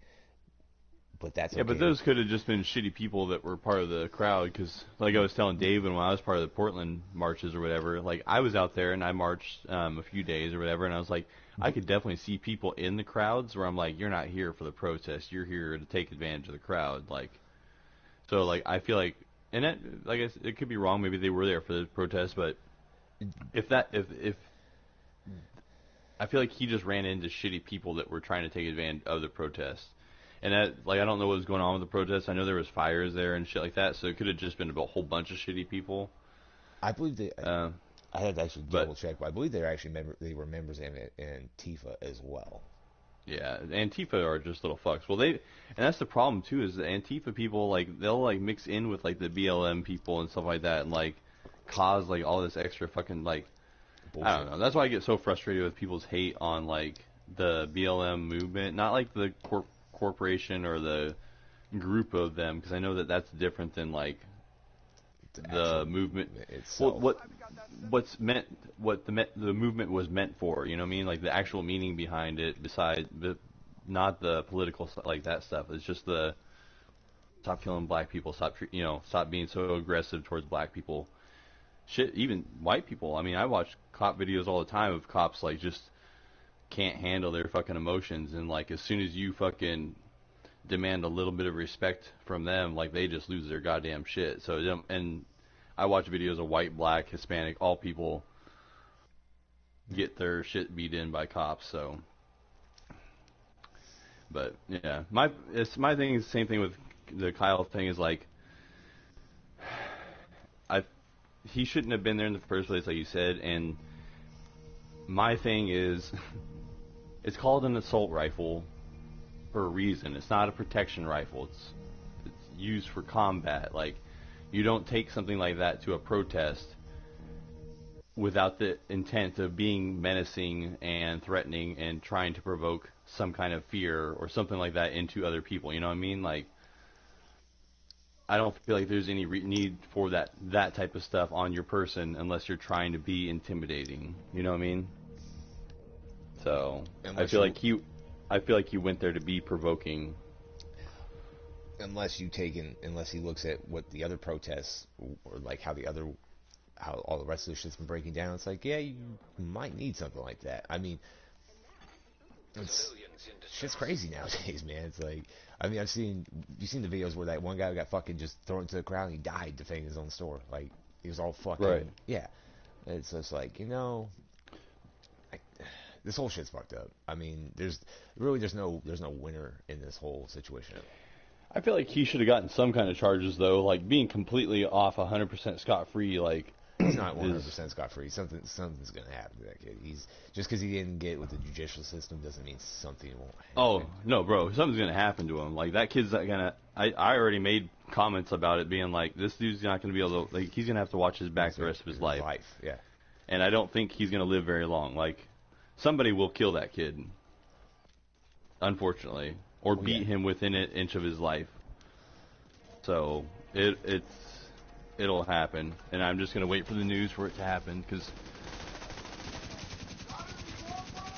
but that's
yeah,
okay.
but those could have just been shitty people that were part of the crowd, because like I was telling Dave when I was part of the Portland marches or whatever, like I was out there and I marched a few days or whatever, and I was like, I could definitely see people in the crowds where I'm like, you're not here for the protest, you're here to take advantage of the crowd, like, so like I feel like, and that, like it could be wrong, maybe they were there for the protest, but if I feel like he just ran into shitty people that were trying to take advantage of the protest. And that, like, I don't know what was going on with the protests. I know there was fires there and shit like that, so it could have just been a whole bunch of shitty people.
I believe I had to actually double check, but I believe they were members of Antifa as well.
Yeah, Antifa are just little fucks. Well, and that's the problem too, is the Antifa people, like, they'll like mix in with like the BLM people and stuff like that, and like cause like all this extra fucking like bullshit. I don't know. That's why I get so frustrated with people's hate on like the BLM movement, not like the corporation or the group of them, because I know that that's different than like the movement itself. Well, what the movement was meant for, you know what I mean? Like the actual meaning behind it, not the political like that stuff. It's just the stop killing black people, stop being so aggressive towards black people. Shit, even white people. I mean, I watch cop videos all the time of cops like just can't handle their fucking emotions, and like as soon as you fucking demand a little bit of respect from them, like they just lose their goddamn shit. So and I watch videos of white, black, Hispanic, all people get their shit beat in by cops. So, but yeah, my thing is the same thing with the Kyle thing. Is like he shouldn't have been there in the first place, like you said. And my thing is, it's called an assault rifle for a reason. It's not a protection rifle. It's used for combat. Like, you don't take something like that to a protest without the intent of being menacing and threatening and trying to provoke some kind of fear or something like that into other people. You know what I mean? Like, I don't feel like there's any need for that type of stuff on your person unless you're trying to be intimidating. You know what I mean? So I feel like he went there to be provoking.
Unless he looks at what the other protests or like how all the rest of the shit's been breaking down, it's like, yeah, you might need something like that. I mean, shit's crazy nowadays, man. It's like, I mean, you've seen the videos where that one guy got fucking just thrown into the crowd and he died defending his own store. Like, he was all fucking,
right.
Yeah. It's just like, this whole shit's fucked up. I mean, there's no winner in this whole situation.
I feel like he should have gotten some kind of charges though, like being completely off 100% scot-free. Like,
he's not 100% scot-free. Something's gonna happen to that kid. He's just because he didn't get with the judicial system doesn't mean something won't happen.
Oh no, bro, something's gonna happen to him. Like, that kid's not gonna. I already made comments about it, being like, this dude's not gonna be able to. Like, he's gonna have to watch his back the rest of his life.
Yeah.
And I don't think he's gonna live very long. Like, somebody will kill that kid, unfortunately, or beat him within an inch of his life. So it'll happen, and I'm just gonna wait for the news for it to happen, because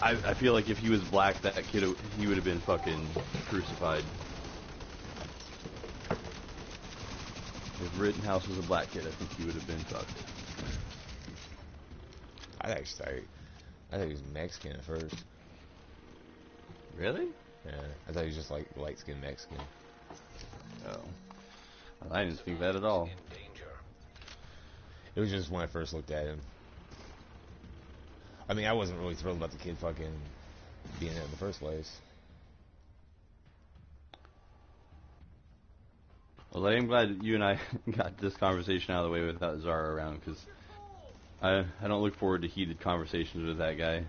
I feel like if he was black, that kid, he would have been fucking crucified. If Rittenhouse was a black kid, I think he would have been fucked.
I thought he was Mexican at first.
Really?
Yeah, I thought he was just like light-skinned Mexican.
Oh, I didn't think that at all.
It was just when I first looked at him. I mean, I wasn't really thrilled about the kid fucking being there in the first place.
Well, I am glad that you and I got this conversation out of the way without Zara around, because I don't look forward to heated conversations with that guy.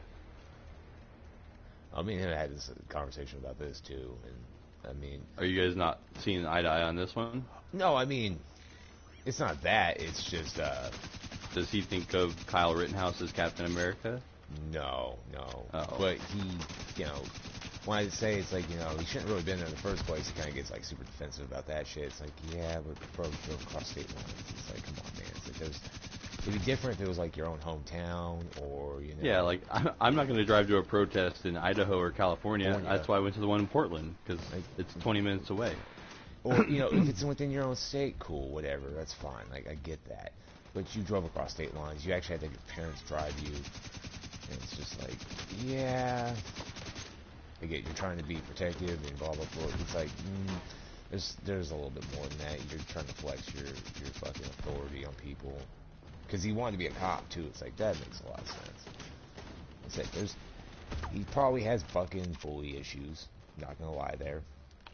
I mean, I had this conversation about this too, and I mean,
are you guys not seeing eye to eye on this one?
No, I mean, it's not that. It's just.
Does he think of Kyle Rittenhouse as Captain America?
No.
Oh.
But he, when I say it's like, he shouldn't really been there in the first place, he kind of gets like super defensive about that shit. It's like, yeah, but bro, drove across state lines. It's like, come on, man. It's like it'd be different if it was like your own hometown, or Yeah,
like I'm not going to drive to a protest in Idaho or California. That's why I went to the one in Portland, because it's 20 minutes away.
Or if it's within your own state, cool, whatever, that's fine. Like, I get that. But you drove across state lines. You actually had to have your parents drive you. And it's just like, yeah. Again, you're trying to be protective and blah, blah, blah. It's like, there's a little bit more than that. You're trying to flex your fucking authority on people. Because he wanted to be a cop, too. It's like, that makes a lot of sense. It's like, he probably has fucking bully issues. Not gonna lie there.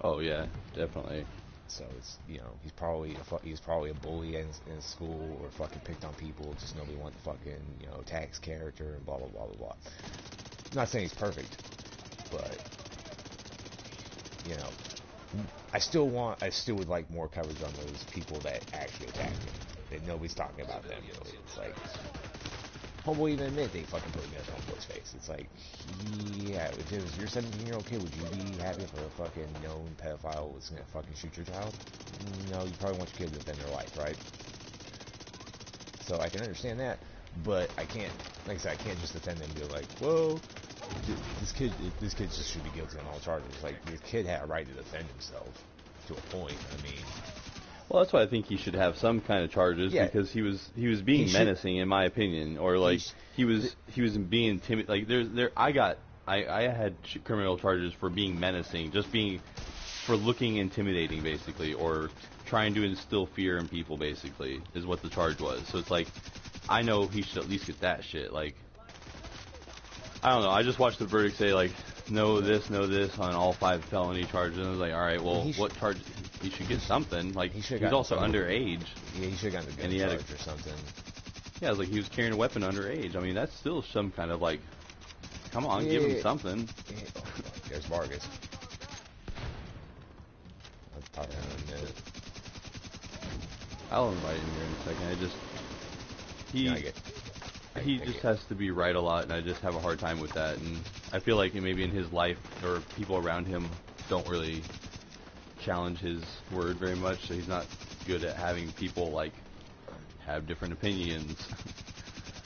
Oh, yeah, definitely.
So it's, he's probably a bully in school, or fucking picked on people, just nobody wanted to fucking, attack his character and blah, blah, blah, blah, blah. I'm not saying he's perfect, but, I still would like more coverage on those people that actually attacked him, that nobody's talking about them, really. It's like, homeboy even admit they fucking put a gun on homeboy's face. It's like, yeah, if it was your 17-year-old kid, would you be happy if a fucking known pedophile was gonna fucking shoot your child? No, you probably want your kid to defend their life, right? So I can understand that, but I can't, like I said, I can't just defend them and be like, whoa, this kid just should be guilty on all charges. Like, your kid had a right to defend himself to a point. I mean,
well, that's why I think he should have some kind of charges, because he was being menacing, in my opinion, or like he was being timid. Like, I had criminal charges for being menacing, for looking intimidating, basically, or trying to instill fear in people, basically, is what the charge was. So it's like, I know he should at least get that shit. Like, I don't know. I just watched the verdict say, like, no this on all 5 felony charges. And I was like, all right, well, what charge? He should get something. Like, he's also underage.
Yeah, he should have gotten a gun charge or something.
Yeah, it's like he was carrying a weapon underage. I mean, that's still some kind of, like, come on, give him something.
Yeah. Oh, there's Vargas. I'll talk to him in a minute.
I'll invite him here in a second. He just has to be right a lot, and I just have a hard time with that. And I feel like maybe in his life or people around him don't really challenge his word very much, so he's not good at having people like have different opinions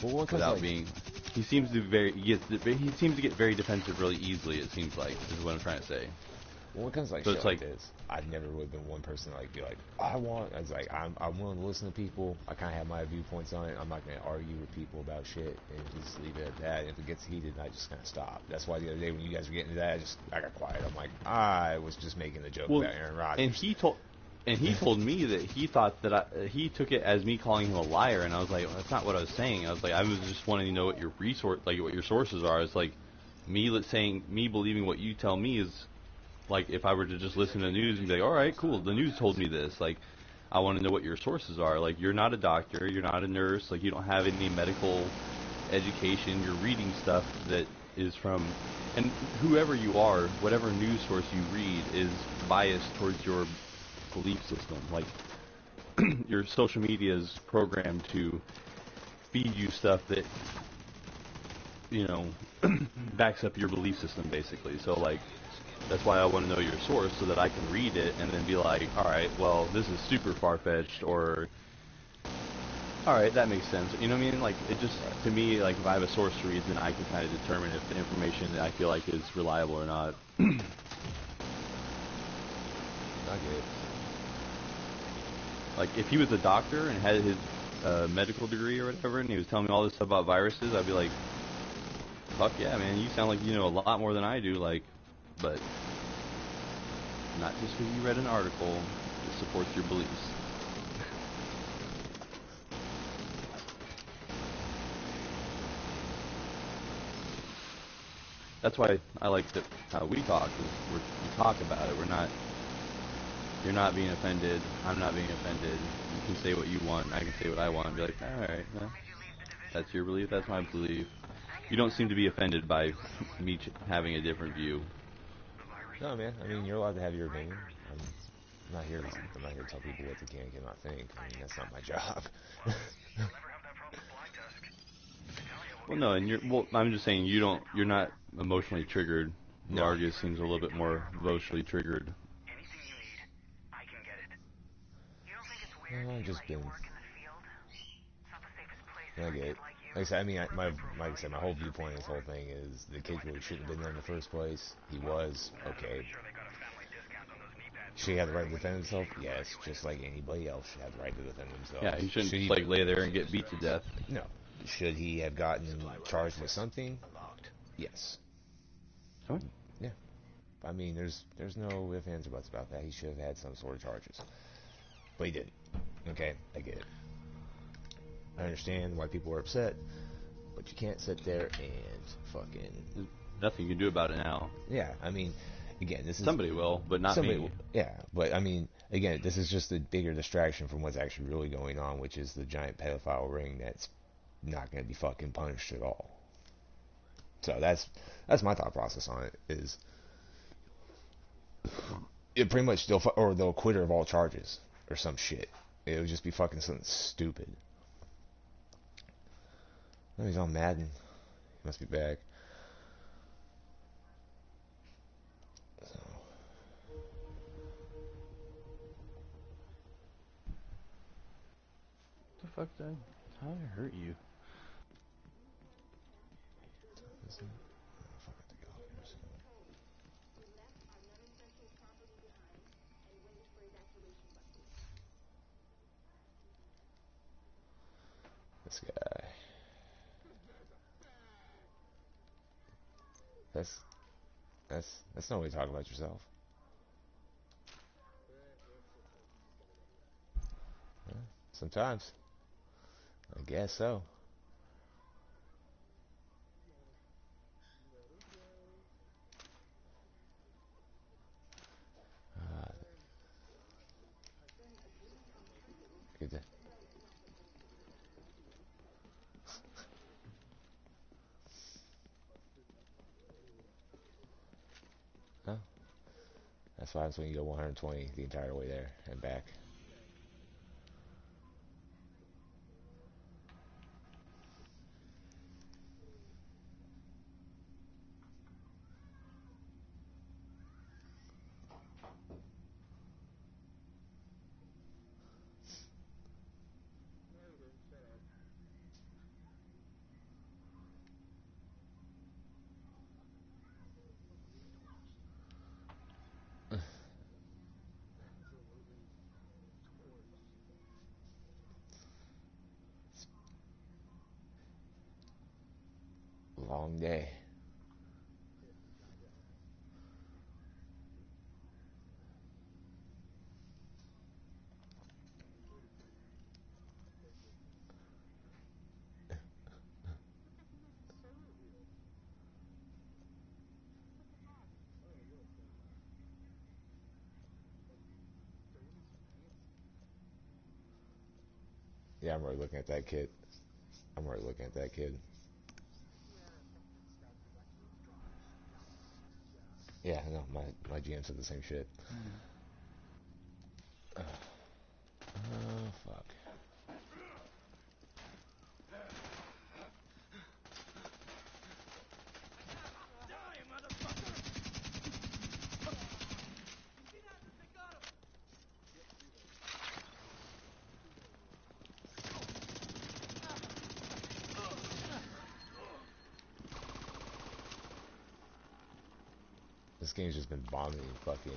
without being. He seems to get very defensive really easily. It seems like is what I'm trying to say.
Well, when it comes to shit like this, I never would have been one person to like be like, I was like, I'm willing to listen to people. I kind of have my viewpoints on it. I'm not going to argue with people about shit and just leave it at that. And if it gets heated, I just kind of stop. That's why the other day when you guys were getting to that, I got quiet. I'm like, I was just making a joke about Aaron Rodgers.
And he told me that he thought that he took it as me calling him a liar, and I was like, well, that's not what I was saying. I was like, I was just wanting to know what your what your sources are. It's like me believing what you tell me is. Like, if I were to just listen to the news and be like, all right, cool, the news told me this. Like, I want to know what your sources are. Like, you're not a doctor, you're not a nurse, like, you don't have any medical education. You're reading stuff that is from, and whoever you are, whatever news source you read is biased towards your belief system. Like, your social media is programmed to feed you stuff that, you know, backs up your belief system, basically. So, like, that's why I want to know your source so that I can read it and then be like, all right, well, this is super far-fetched, or all right, that makes sense. You know what I mean? Like, it just, to me, like, if I have a source to read, then I can kind of determine if the information that I feel like is reliable or not.
I get it.
Like, if he was a doctor and had his medical degree or whatever, and he was telling me all this stuff about viruses, I'd be like, fuck yeah, man, you sound like you know a lot more than I do, like, but not just because you read an article that supports your beliefs. That's why I like that how we talk, is we talk about it. You're not being offended, I'm not being offended. You can say what you want, I can say what I want, and be like, alright, that's your belief, that's my belief. You don't seem to be offended by me having a different view.
No, man. I mean, you're allowed to have your opinion. I'm not here to tell people what they can and cannot think. I mean, that's not my job.
Well, no, and I'm just saying you're not emotionally triggered. No. Vargas seems a little bit more emotionally triggered.
Well, I've just been. I get it. Like I said, I mean, like I said, my whole viewpoint of this whole thing is the kid really shouldn't have been there in the first place. He was, okay. Should he have the right to defend himself? Yes, just like anybody else should have the right to defend themselves.
Yeah, he shouldn't just like lay there and get beat to death.
No. Should he have gotten charged with something? Yes.
Huh?
Yeah. I mean, there's no ifs, ands, or buts about that. He should have had some sort of charges. But he didn't. Okay, I get it. I understand why people are upset, but you can't sit there and fucking...
There's nothing you can do about it now.
Yeah, I mean, again, this is...
Somebody will, but not me.
Yeah, but I mean, again, this is just a bigger distraction from what's actually really going on, which is the giant pedophile ring that's not going to be fucking punished at all. So that's my thought process on it, is... It pretty much they'll acquit her of all charges, or some shit. It would just be fucking something stupid. Oh, he's on Madden. He must be back. So.
What the fuck, Dad? How did I hurt you?
This guy. That's that's no way to talk about yourself. Sometimes. I guess so. Good day. Oh. That's what happens when you go 120 the entire way there and back. Long day. Yeah, I'm already looking at that kid. I'm already looking at that kid. Yeah, no, my GM said the same shit. Oh, fuck. This game's just been bombing fucking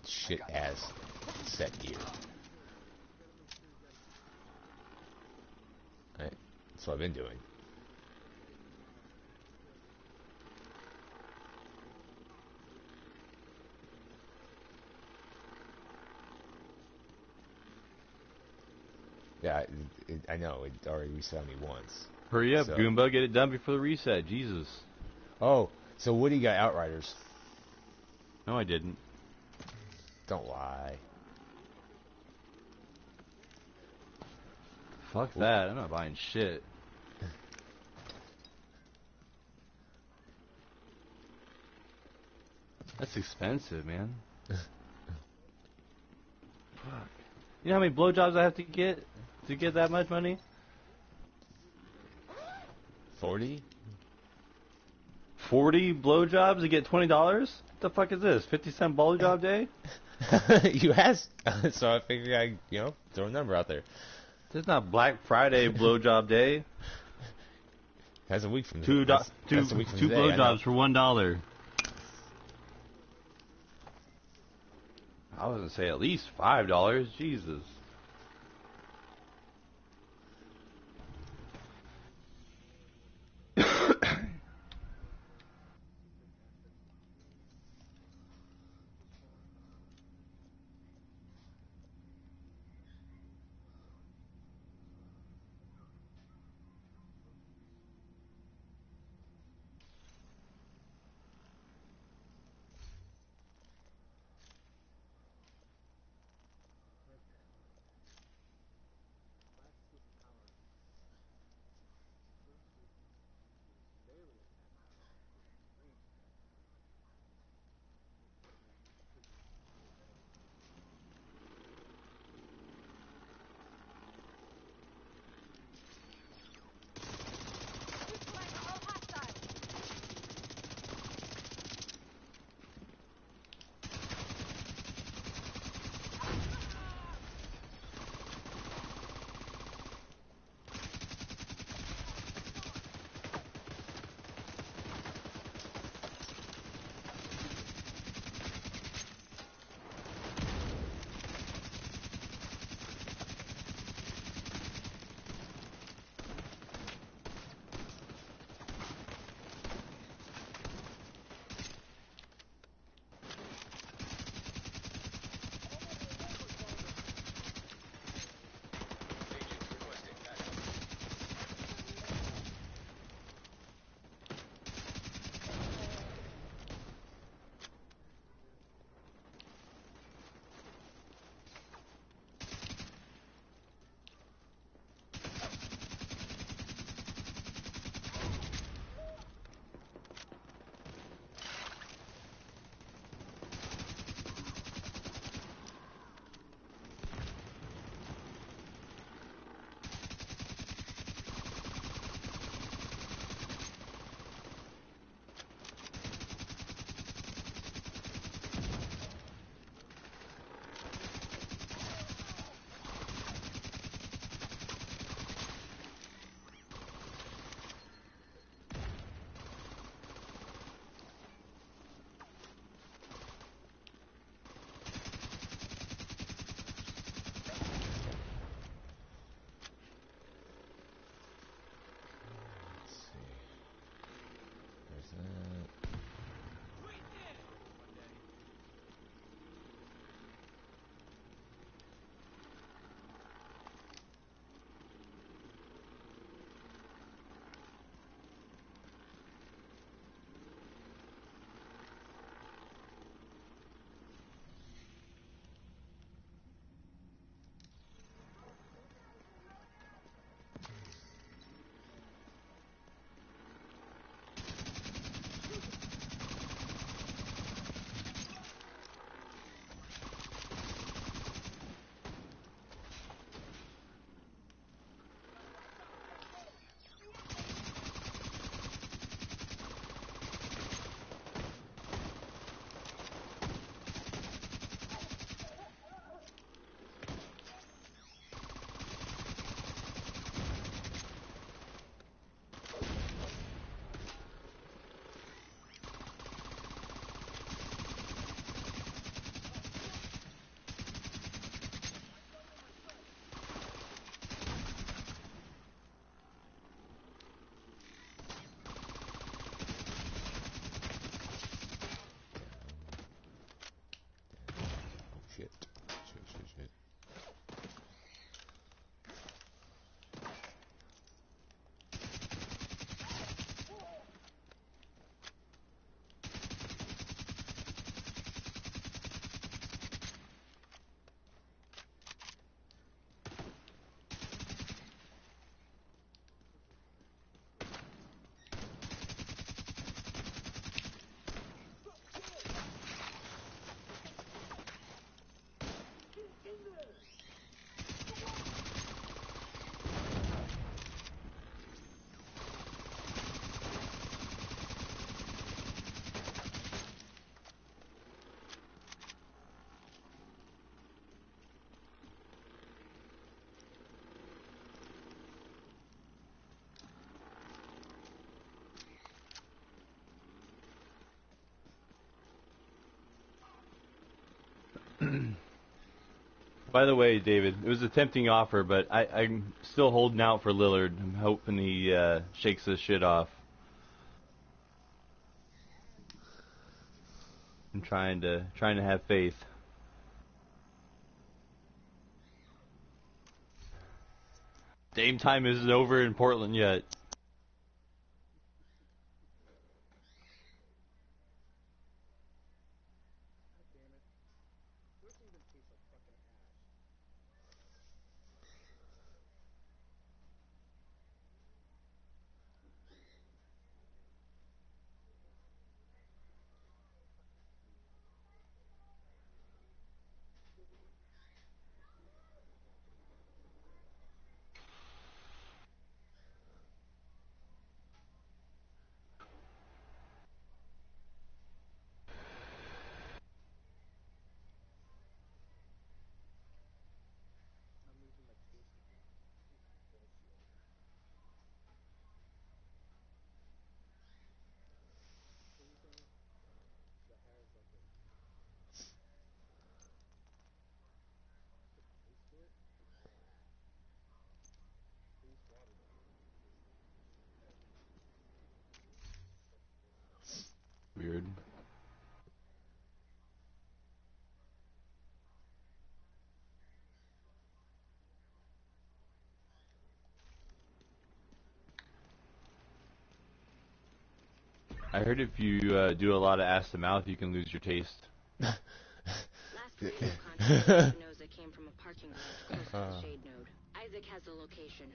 shit ass set gear. Right? That's what I've been doing. Yeah, I know. It already reset me once.
Hurry up,
So-
Goomba. Get it done before the reset. Jesus.
Oh, so Woody got Outriders.
No, I didn't.
Don't lie.
Fuck that. I'm not buying shit. That's expensive, man. Fuck. You know how many blowjobs I have to get that much money?
40?
40 blowjobs to get $20? What the fuck is this? 50-cent blowjob day?
You asked, so I figured I'd, throw a number out there.
This is not Black Friday blowjob day.
That's a week from
Two
that's a week from today, I know.
blowjobs for $1. I was gonna say at least $5. Jesus.
shit. Shit.
By the way, David, it was a tempting offer, but I'm still holding out for Lillard. I'm hoping he shakes this shit off. I'm trying to have faith. Dame time isn't over in Portland yet. Weird. I heard if you do a lot of ass to mouth, you can lose your taste.
Last radio contact knows it came from a parking garage close to the shade node. Isaac has the location.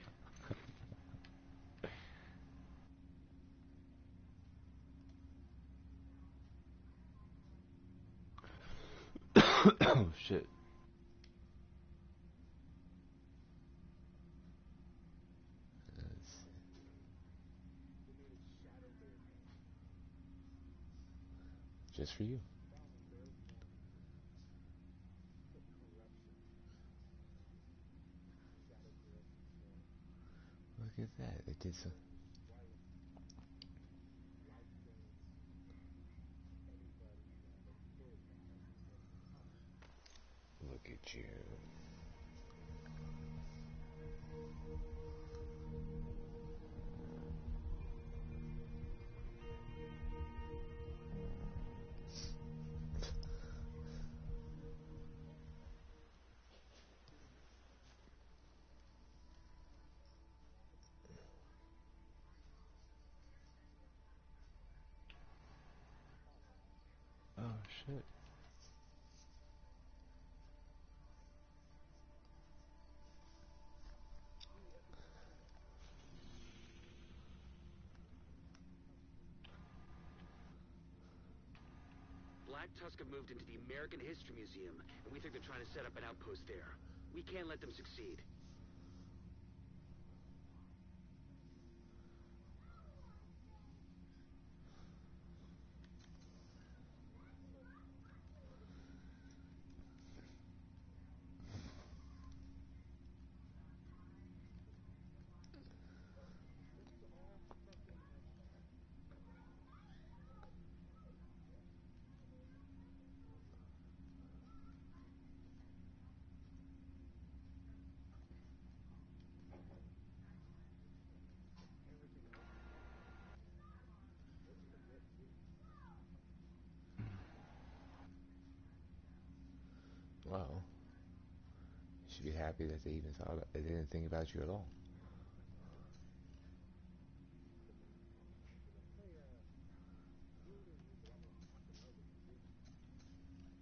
Oh shit.
Just for you. Look at that. It did some. Look at you.
Oh shit.
Black Tusk have moved into the American History Museum, and we think they're trying to set up an outpost there. We can't let them succeed.
Well, you should be happy that they even they didn't think about you at all.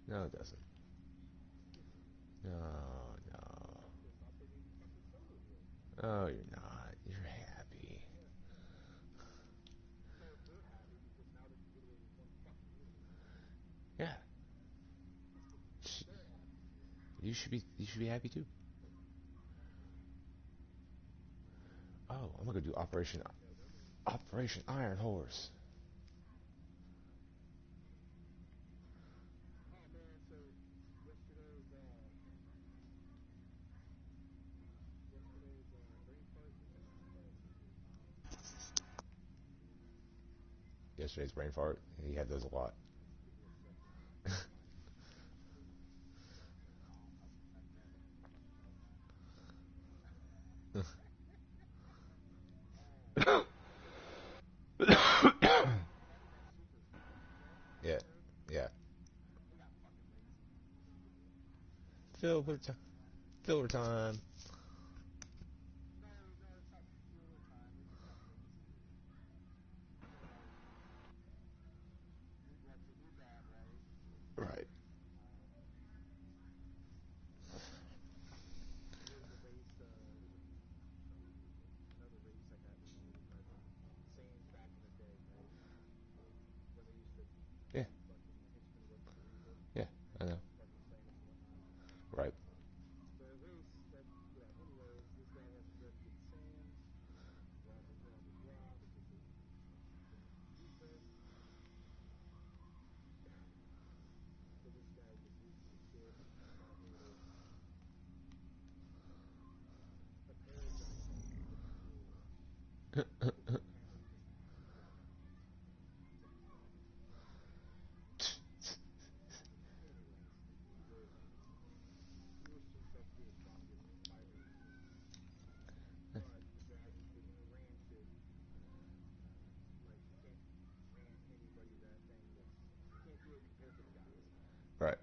No, it doesn't. No, no. Oh, you're not. You're happy. Yeah. You should be. You should be happy too. Oh, I'm gonna go do Operation Iron Horse. Yesterday's brain fart. You have those a lot. Yeah, yeah. Filler time. Filler time. Right. Yeah, yeah. I know. Right. Right.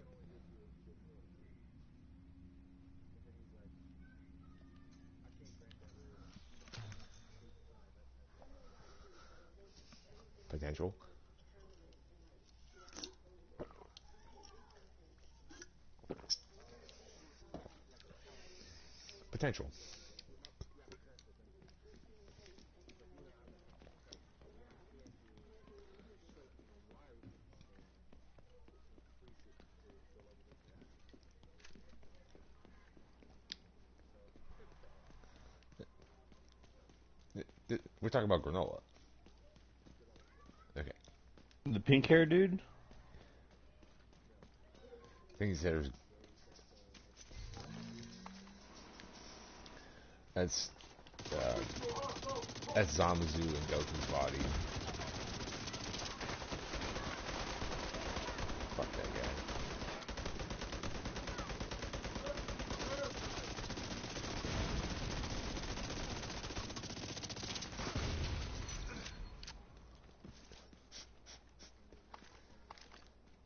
Potential. Potential. We're talking about granola. Okay.
The pink hair dude?
Things that are. That's. Uh, that's Zamazu and Goku's body. Fuck that guy.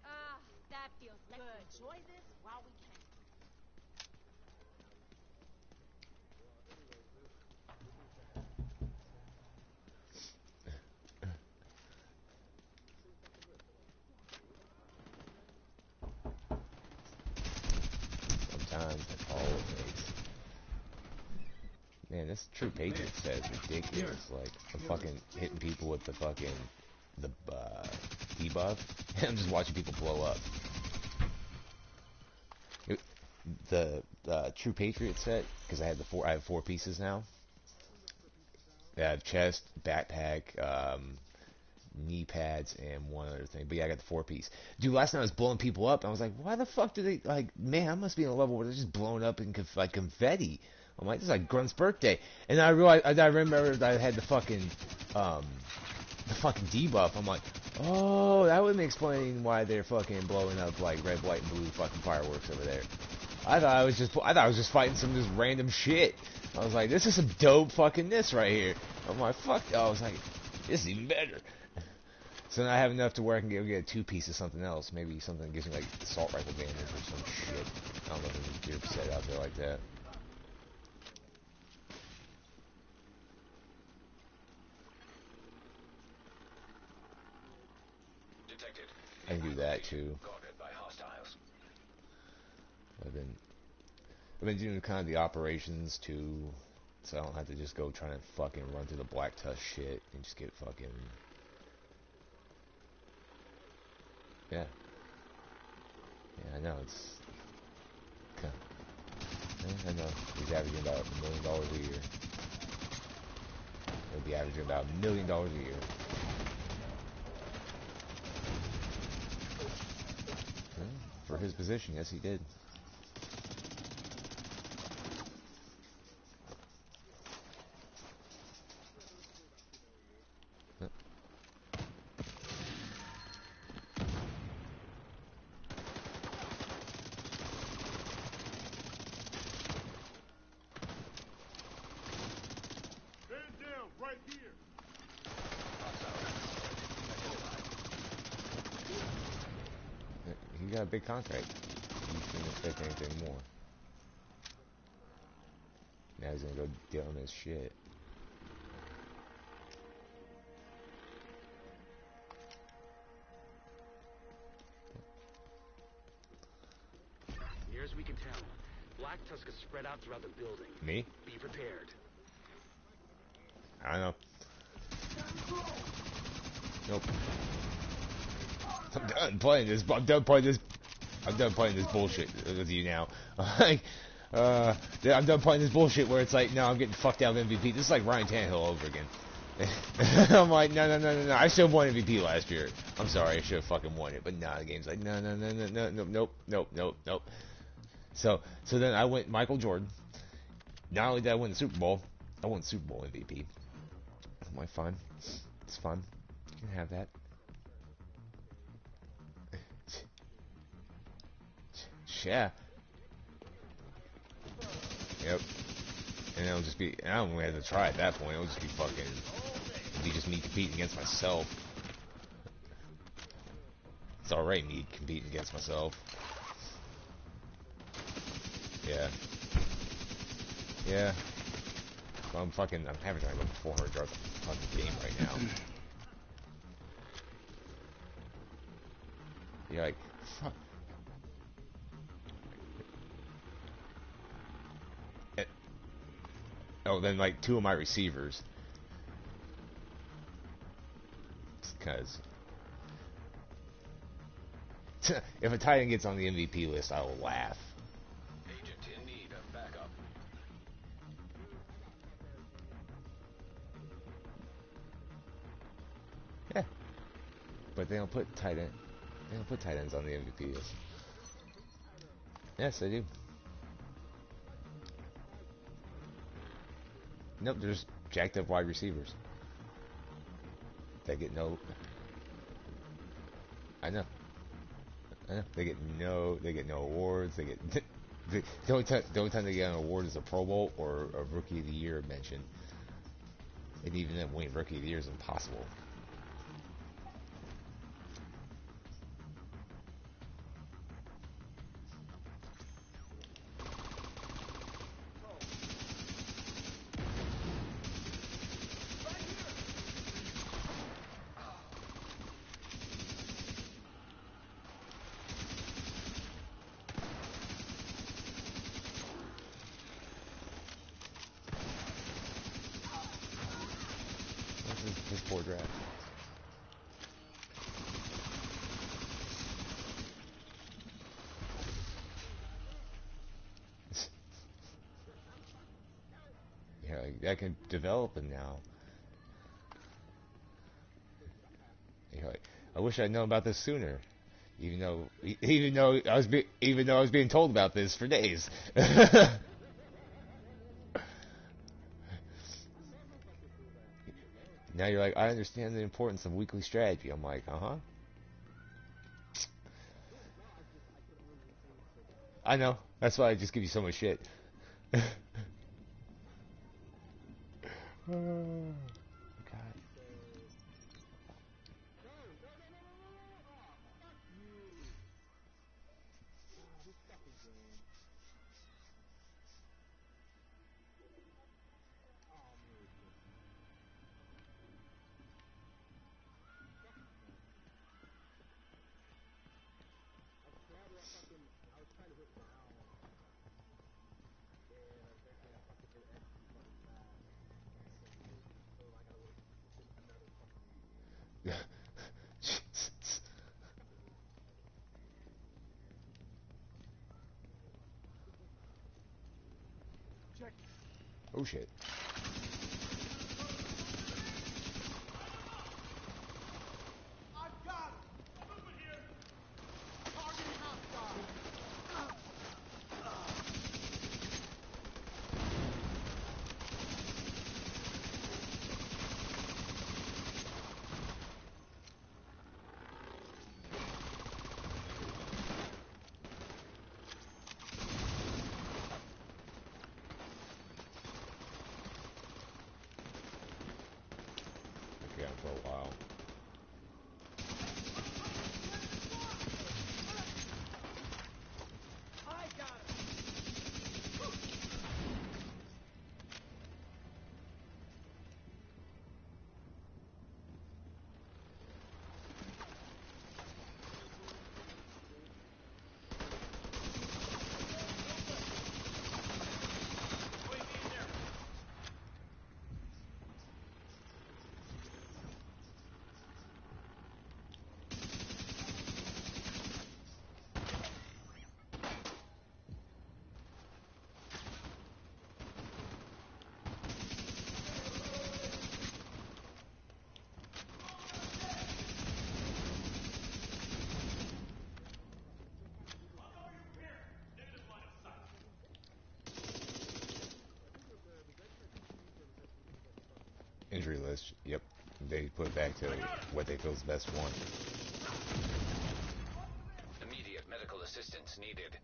Ah, that feels good. Let's enjoy this while we can.
Sometimes that's all it takes. Man, this True Patriot set is ridiculous. Like, I'm fucking hitting people with the debuff, and I'm just watching people blow up. The True Patriot set, because I have 4 pieces now. I have chest, backpack, knee pads, and one other thing. But yeah, I got the 4-piece. Dude, last night I was blowing people up, and I was like, why the fuck do they, like, man, I must be in a level where they're just blowing up in like confetti. I'm like, this is like Grunt's birthday. And I realized, I remember that I had the fucking debuff. I'm like, oh, that would explain why they're fucking blowing up like red, white, and blue fucking fireworks over there. I thought I was just fighting some just random shit. I was like, this is some dope fucking this right here. I'm like, fuck. I was like, this is even better. So now I have enough to where I can go get a 2-piece of something else. Maybe something that gives me like assault rifle damage or some shit. I like that.
Detected.
I can do that too.
Guarded by hostiles.
I've been doing kind of the operations too, so I don't have to just go trying to fucking run through the Black Tusk shit and just get fucking. Yeah. Yeah, I know, it's. I know. He's averaging about $1 million a year. He'll be averaging about $1 million a year. For his position, yes, he did. He got a big contract. You shouldn't expect anything more. Now he's gonna go deal on his shit.
Near as we can tell, Black Tusk is spread out throughout the building.
Me?
Be prepared.
I don't know. Nope. I'm done playing this. I'm done playing this. I'm done playing this bullshit with you now. Like, I'm done playing this bullshit where it's like, no, I'm getting fucked out of MVP. This is like Ryan Tannehill all over again. I'm like, no. I should have won MVP last year. I'm sorry, I should have fucking won it. But nah, the game's like, no, nope. So then I went Michael Jordan. Not only did I win the Super Bowl, I won Super Bowl MVP. I'm like, fine. It's fun. You can have that. Yeah. Yep. And it'll just be, I don't even have to try at that point. It'll just be fucking, it'll be just me competing against myself. It's alright, me competing against myself. Yeah. Yeah. Well, I'm averaging like 400 yards a fucking game right now. You're like, fuck. Oh, then like 2 of my receivers. Because if a tight end gets on the MVP list, I will laugh.
Agent in need of backup.
Yeah. But they don't put tight end. They don't put tight ends on the MVP list. Yes, they do. Nope, they're just jacked up wide receivers. They get no. I know. They get no awards. They get the only time they get an award is a Pro Bowl or a Rookie of the Year mention. And even then, winning Rookie of the Year is impossible. This poor draft. Yeah, I can develop it now. You're like, I wish I'd known about this sooner. Even though I was being told about this for days. Now you're like, I understand the importance of weekly strategy. I'm like, uh-huh. I know. That's why I just give you so much shit. God. Oh shit.
I've got him. Moving here. Targeting hostile.
Yeah, for a while.
I got him.
Injury list. Yep. They put it back to what they feel is best one.
Immediate medical assistance needed.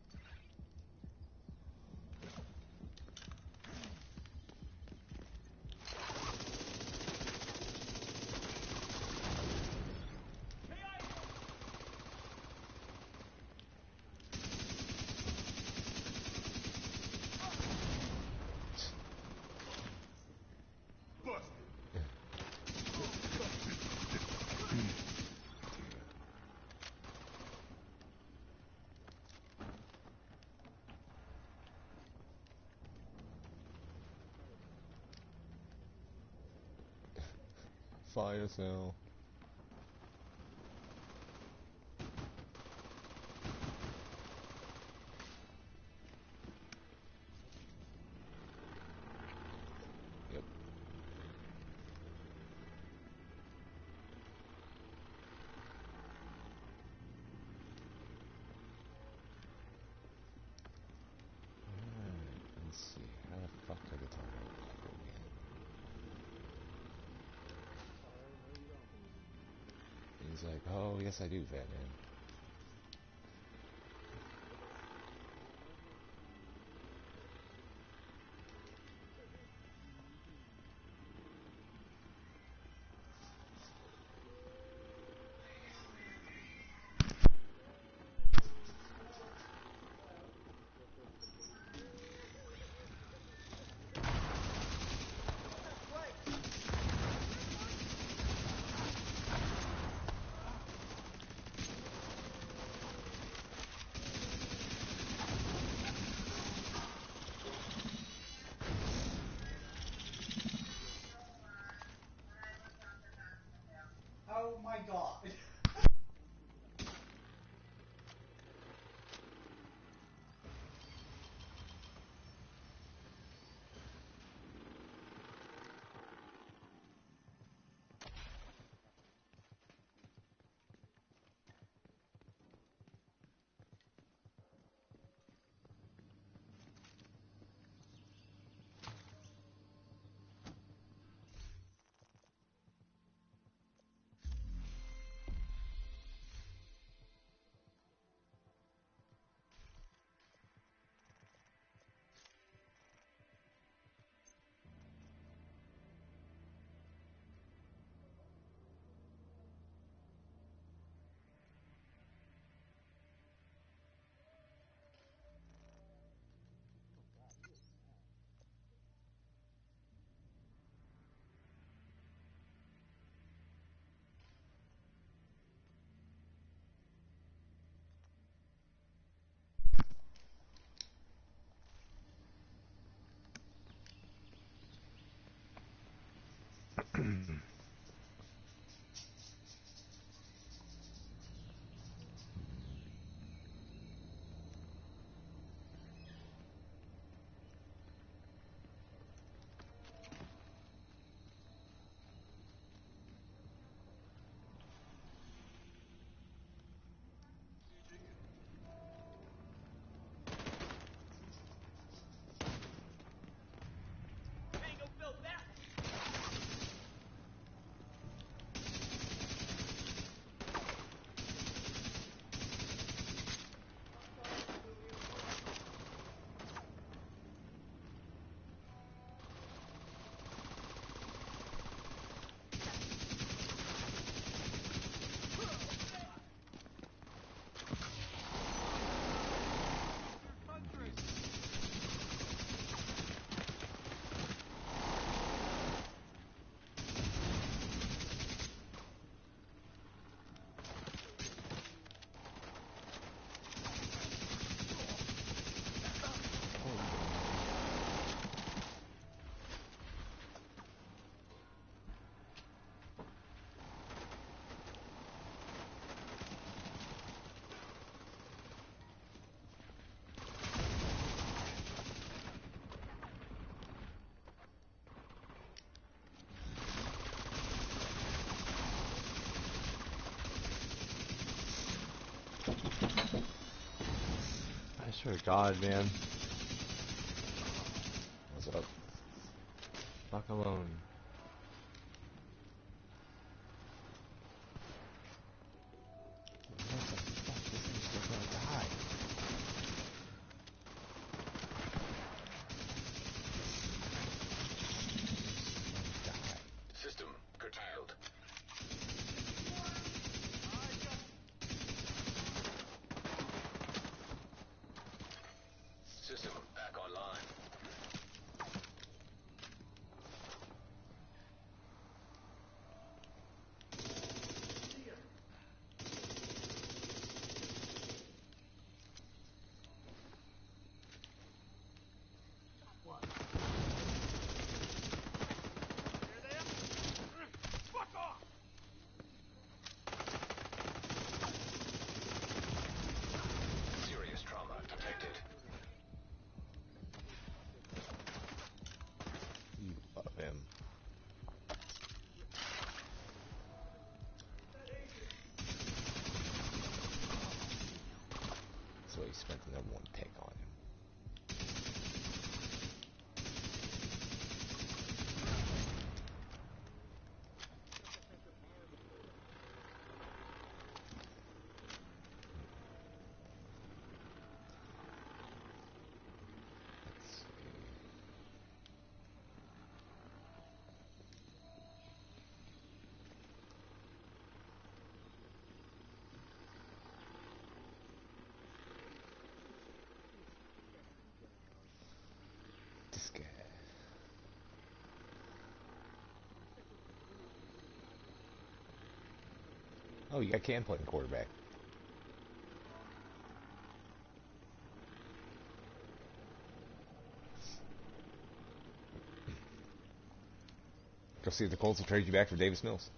Fire sale. Yep. Alright, let's see. How the fuck do I get to go again? He's like, oh, yes I do, fat man.
Oh my god.
swear to God, man.
What's up?
Fuck alone.
What the fuck? This thing's still gonna die.
System curtailed. System back online. Serious trauma detected.
You love him. So he spent the number one pick on him. Let's see. This guy. Oh, you got Cam playing quarterback. Go see if the Colts will trade you back for Davis Mills.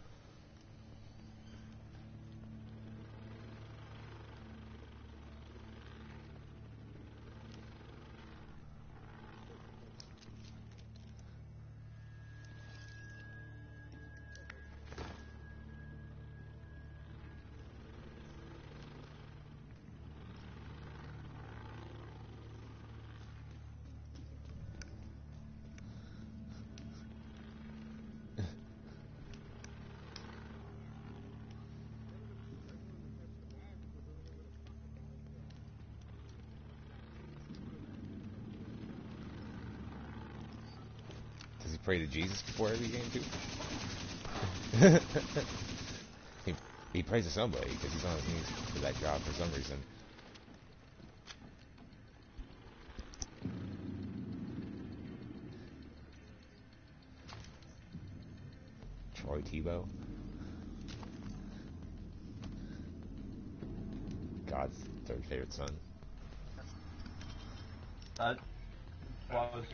Does he pray to Jesus before every game too? he prays to somebody because he's on his knees for that job for some reason. Troy Tebow. God's third favorite son.
That was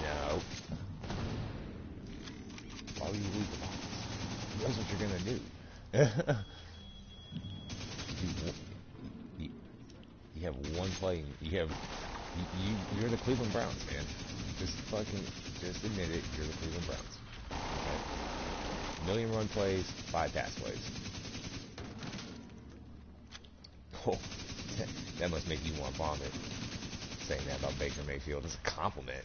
No. Why would you leave the box? That's what you're gonna do. you have one play. You're the Cleveland Browns, man. Just admit it. You're the Cleveland Browns. Okay? 1,000,000 run plays, 5 pass plays. Oh, that must make you want to vomit. Saying that about Baker Mayfield is a compliment.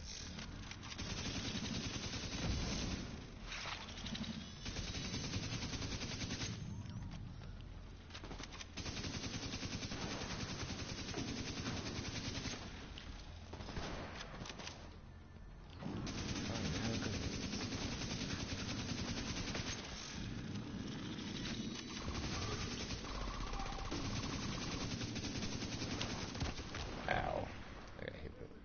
Ow. I got hit with it.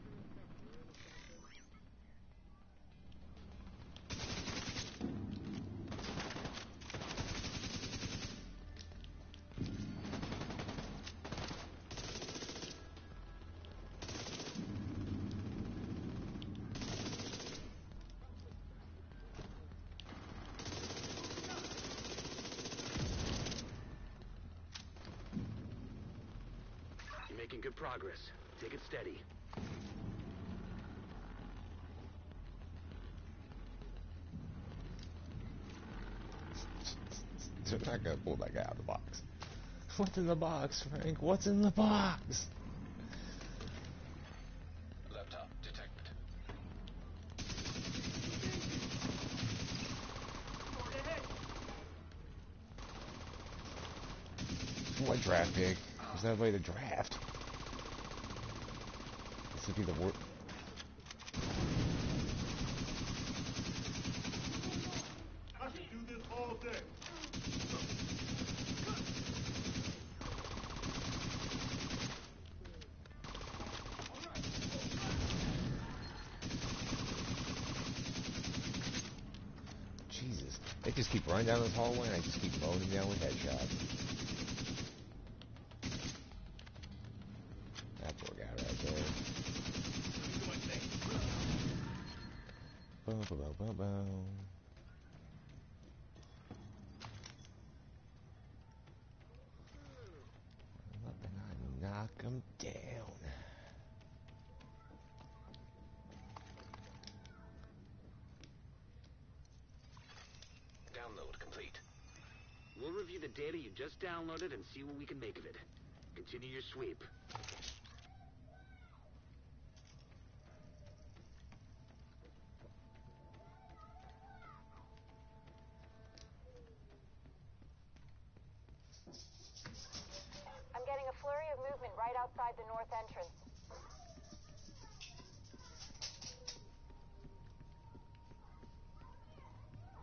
making good progress. Take it steady.
They're not gonna pull that guy out of the box. What's in the box, Frank? What's in the box?
Laptop detected.
What draft pick? There's no way to draft. This would be the worst.
I could do this all day.
Jesus. They just keep running down this hallway and I just keep mowing them down with headshots. That poor guy right there. Boom, boom, boom, boom, boom. Up and I knock him down.
Download complete.
We'll review the data you just downloaded and see what we can make of it. Continue your sweep.
I'm getting a flurry of movement right outside the north entrance.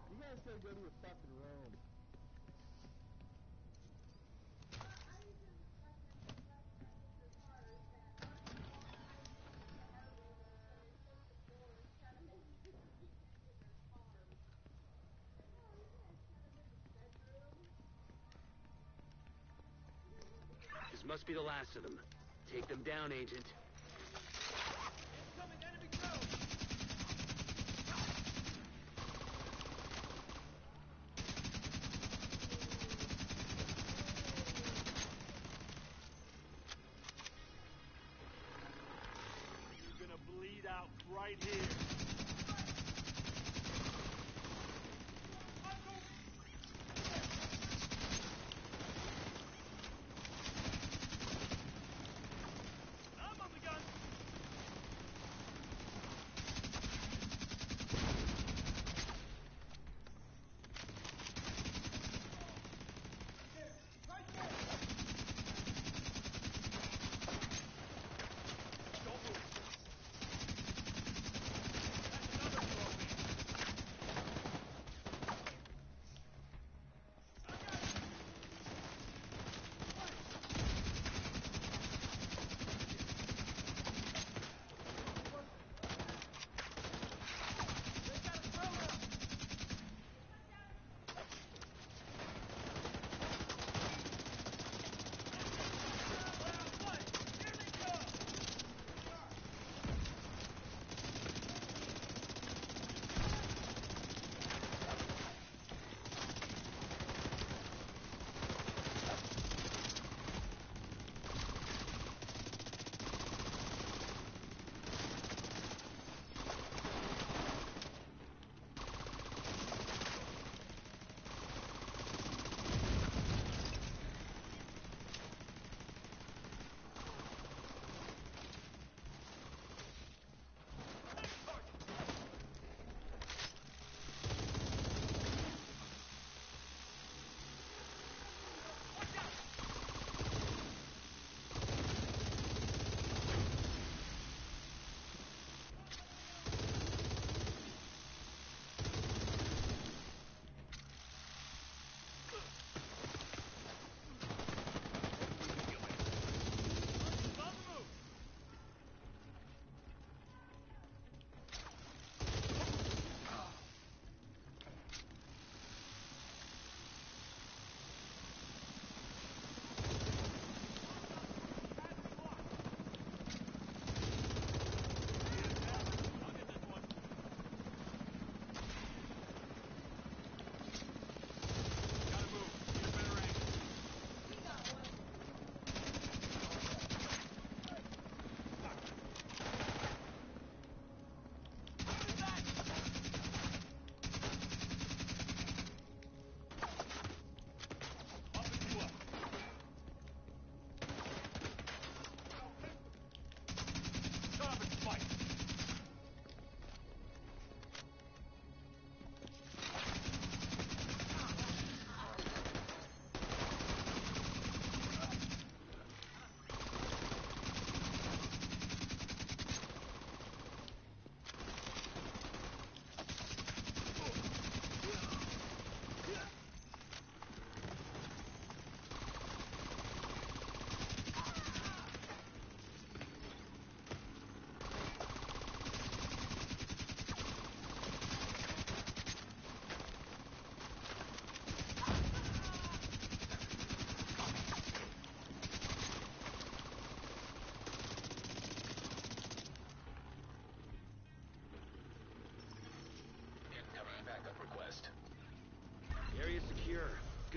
You guys gotta go to a fucking room.
This must be the last of them. Take them down, Agent.
Incoming enemy drone! You're gonna bleed out right here. I'm on the gun. Right there. Don't move.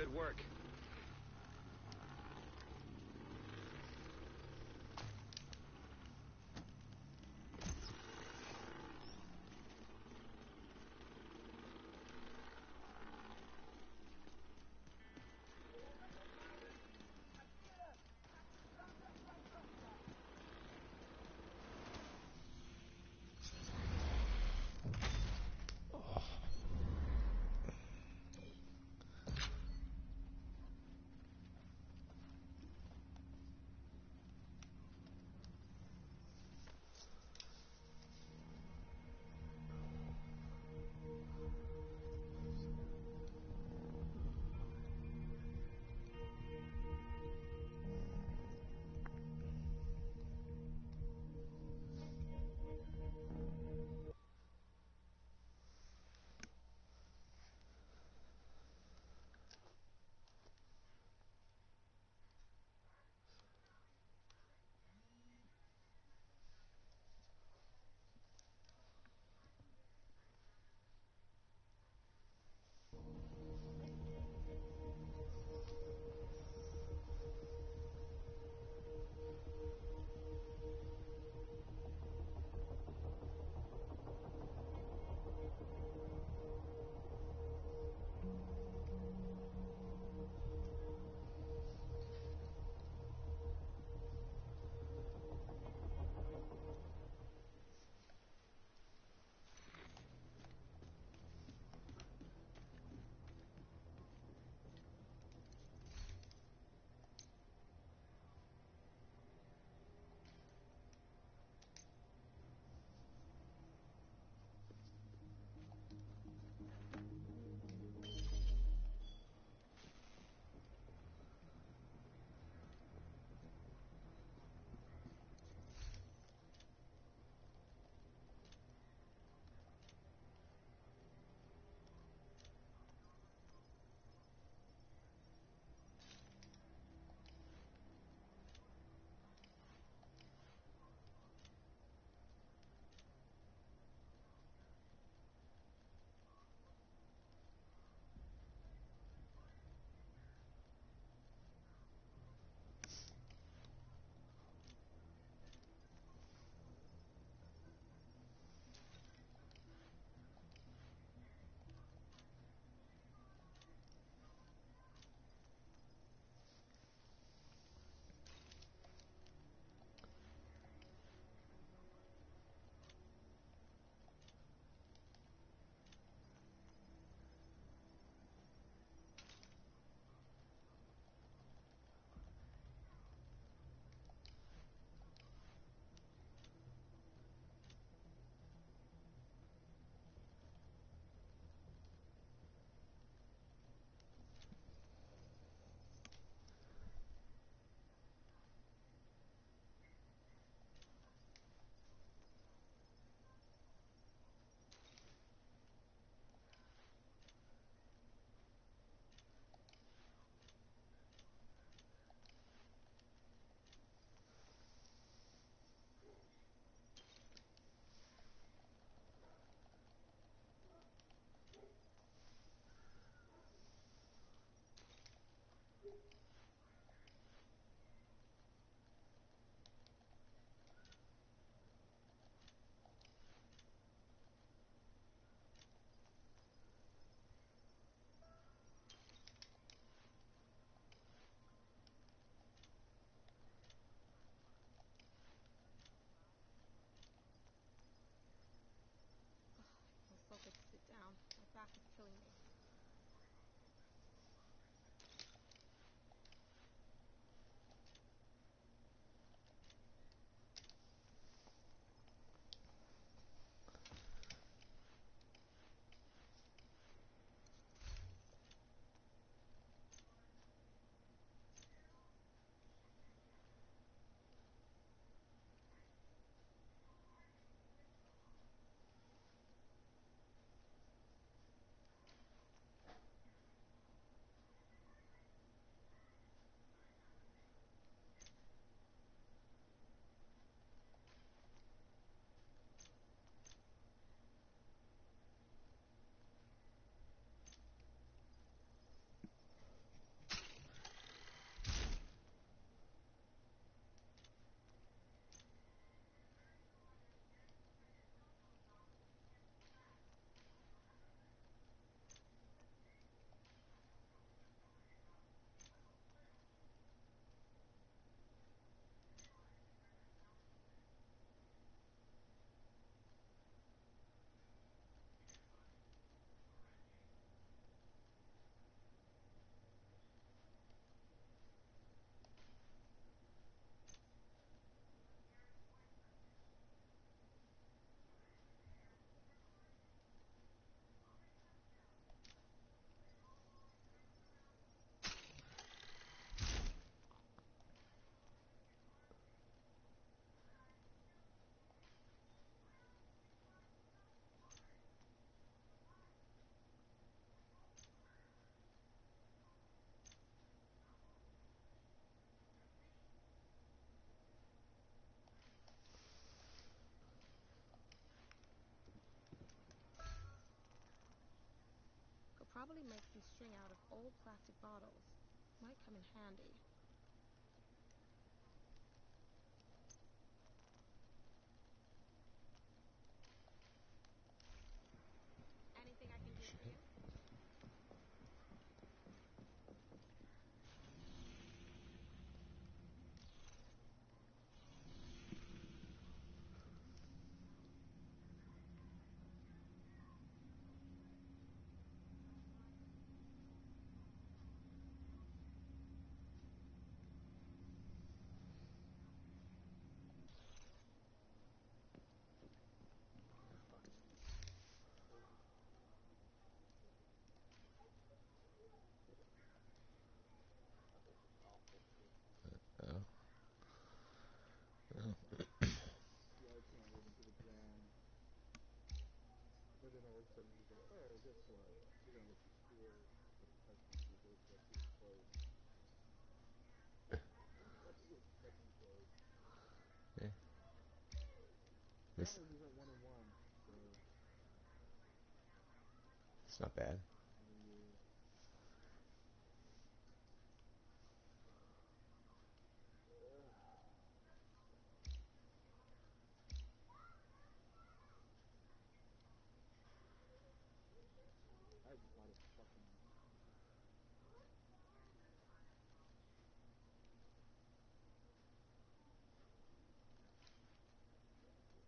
Good work.
probably make some string out of old plastic bottles. Might come in handy. Anything I can do for you?
Oh. Oh.
Slide hammered into the ground. But then all of a sudden he's like, oh, guess what? We're gonna let you score the touchdowns with those that was close. That was fucking close.
Yeah.
This is at 1-1, so
It's not bad.
I just thought it fucking.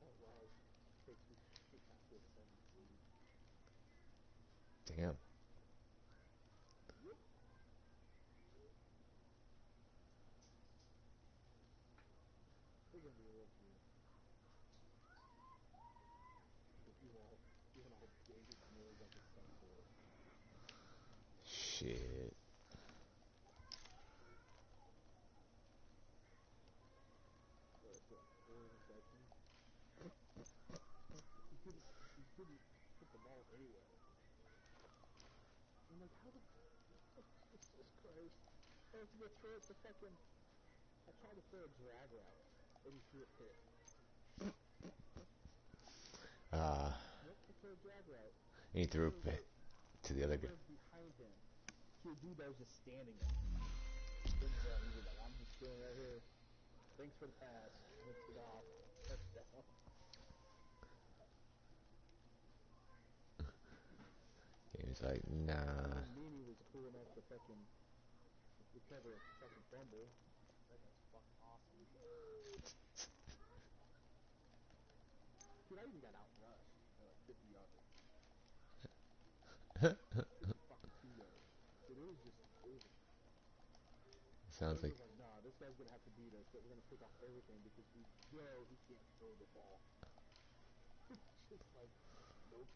Oh wow, takes me back to a 17.
Damn.
Yep. They're gonna be real cool. If you all David Mills at the sunset.
Shit.
Four interceptions. He couldn't put the ball anywhere. I'm like, how the Jesus Christ? I was gonna throw it to fucking. I tried to throw a drag route, and he threw it hit. Nope, I threw a drag route.
And he threw it to the other guy.
Behind him. To a dude that was just standing there. He was like, I'm just chilling right here. Thanks for the pass. Let's get off. Touchdown.
He was like, nah.
Meany was cool enough to fucking recover a fucking fumble. That guy's fucking awesome. Dude, I even got outrushed at like 50 yards. 50 fucking 2 yards. Dude, it was just.
Sounds like.
Like, nah, this guy's gonna have to beat us, but we're gonna take off everything because we know he can't throw the ball. Just like, nope.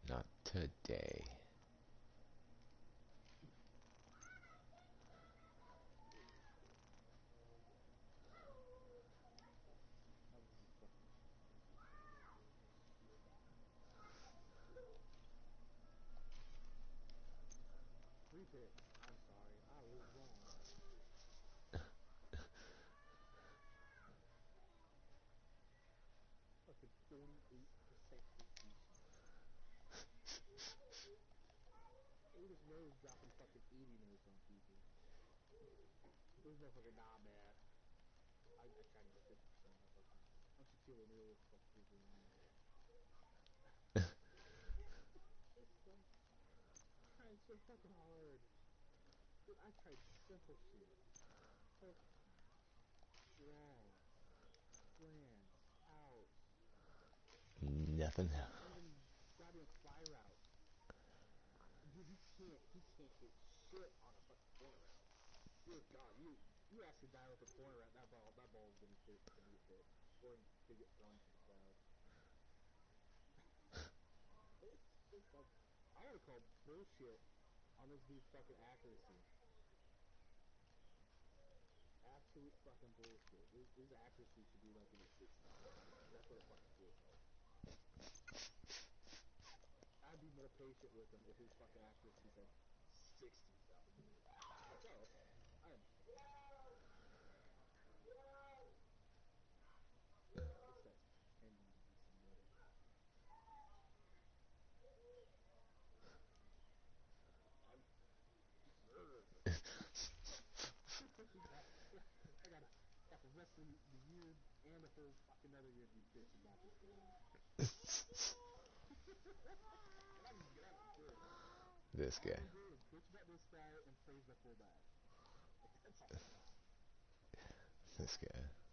Not today.
Three picks. I'm sorry. I was wrong. Fucking 48% completion. They just nose dropping fucking 80 notes on people. This motherfucker, nah, man. I tried to get 50%. I fucking. I'm Shaquille O'Neal with fucking people on me. It's like. I tried so fucking hard. Dude, I tried simple shit. Hook pass. Draw. Slants. Outs.
Nothing.
Even goddamn fly route. Dude, he can't hit shit on a fucking corner route. Dear God, you ask a guy with a corner route, that ball is gonna get hit. Or to get thrown into the crowd. It's just like, I gotta call bullshit on this dude's fucking accuracy. Absolute fucking bullshit. His accuracy should be like in the 60s. That's what it fucking feels like. I'd be more patient with him if his fucking accuracy's like 60s. Like, oh, okay. I understand. This guy's pretending to be somebody. the year and the whole fucking other year you bitch about this game. And I'm good.
This guy.
All I do is bitch about this guy and praise the fullback. Like, that's all.
This guy.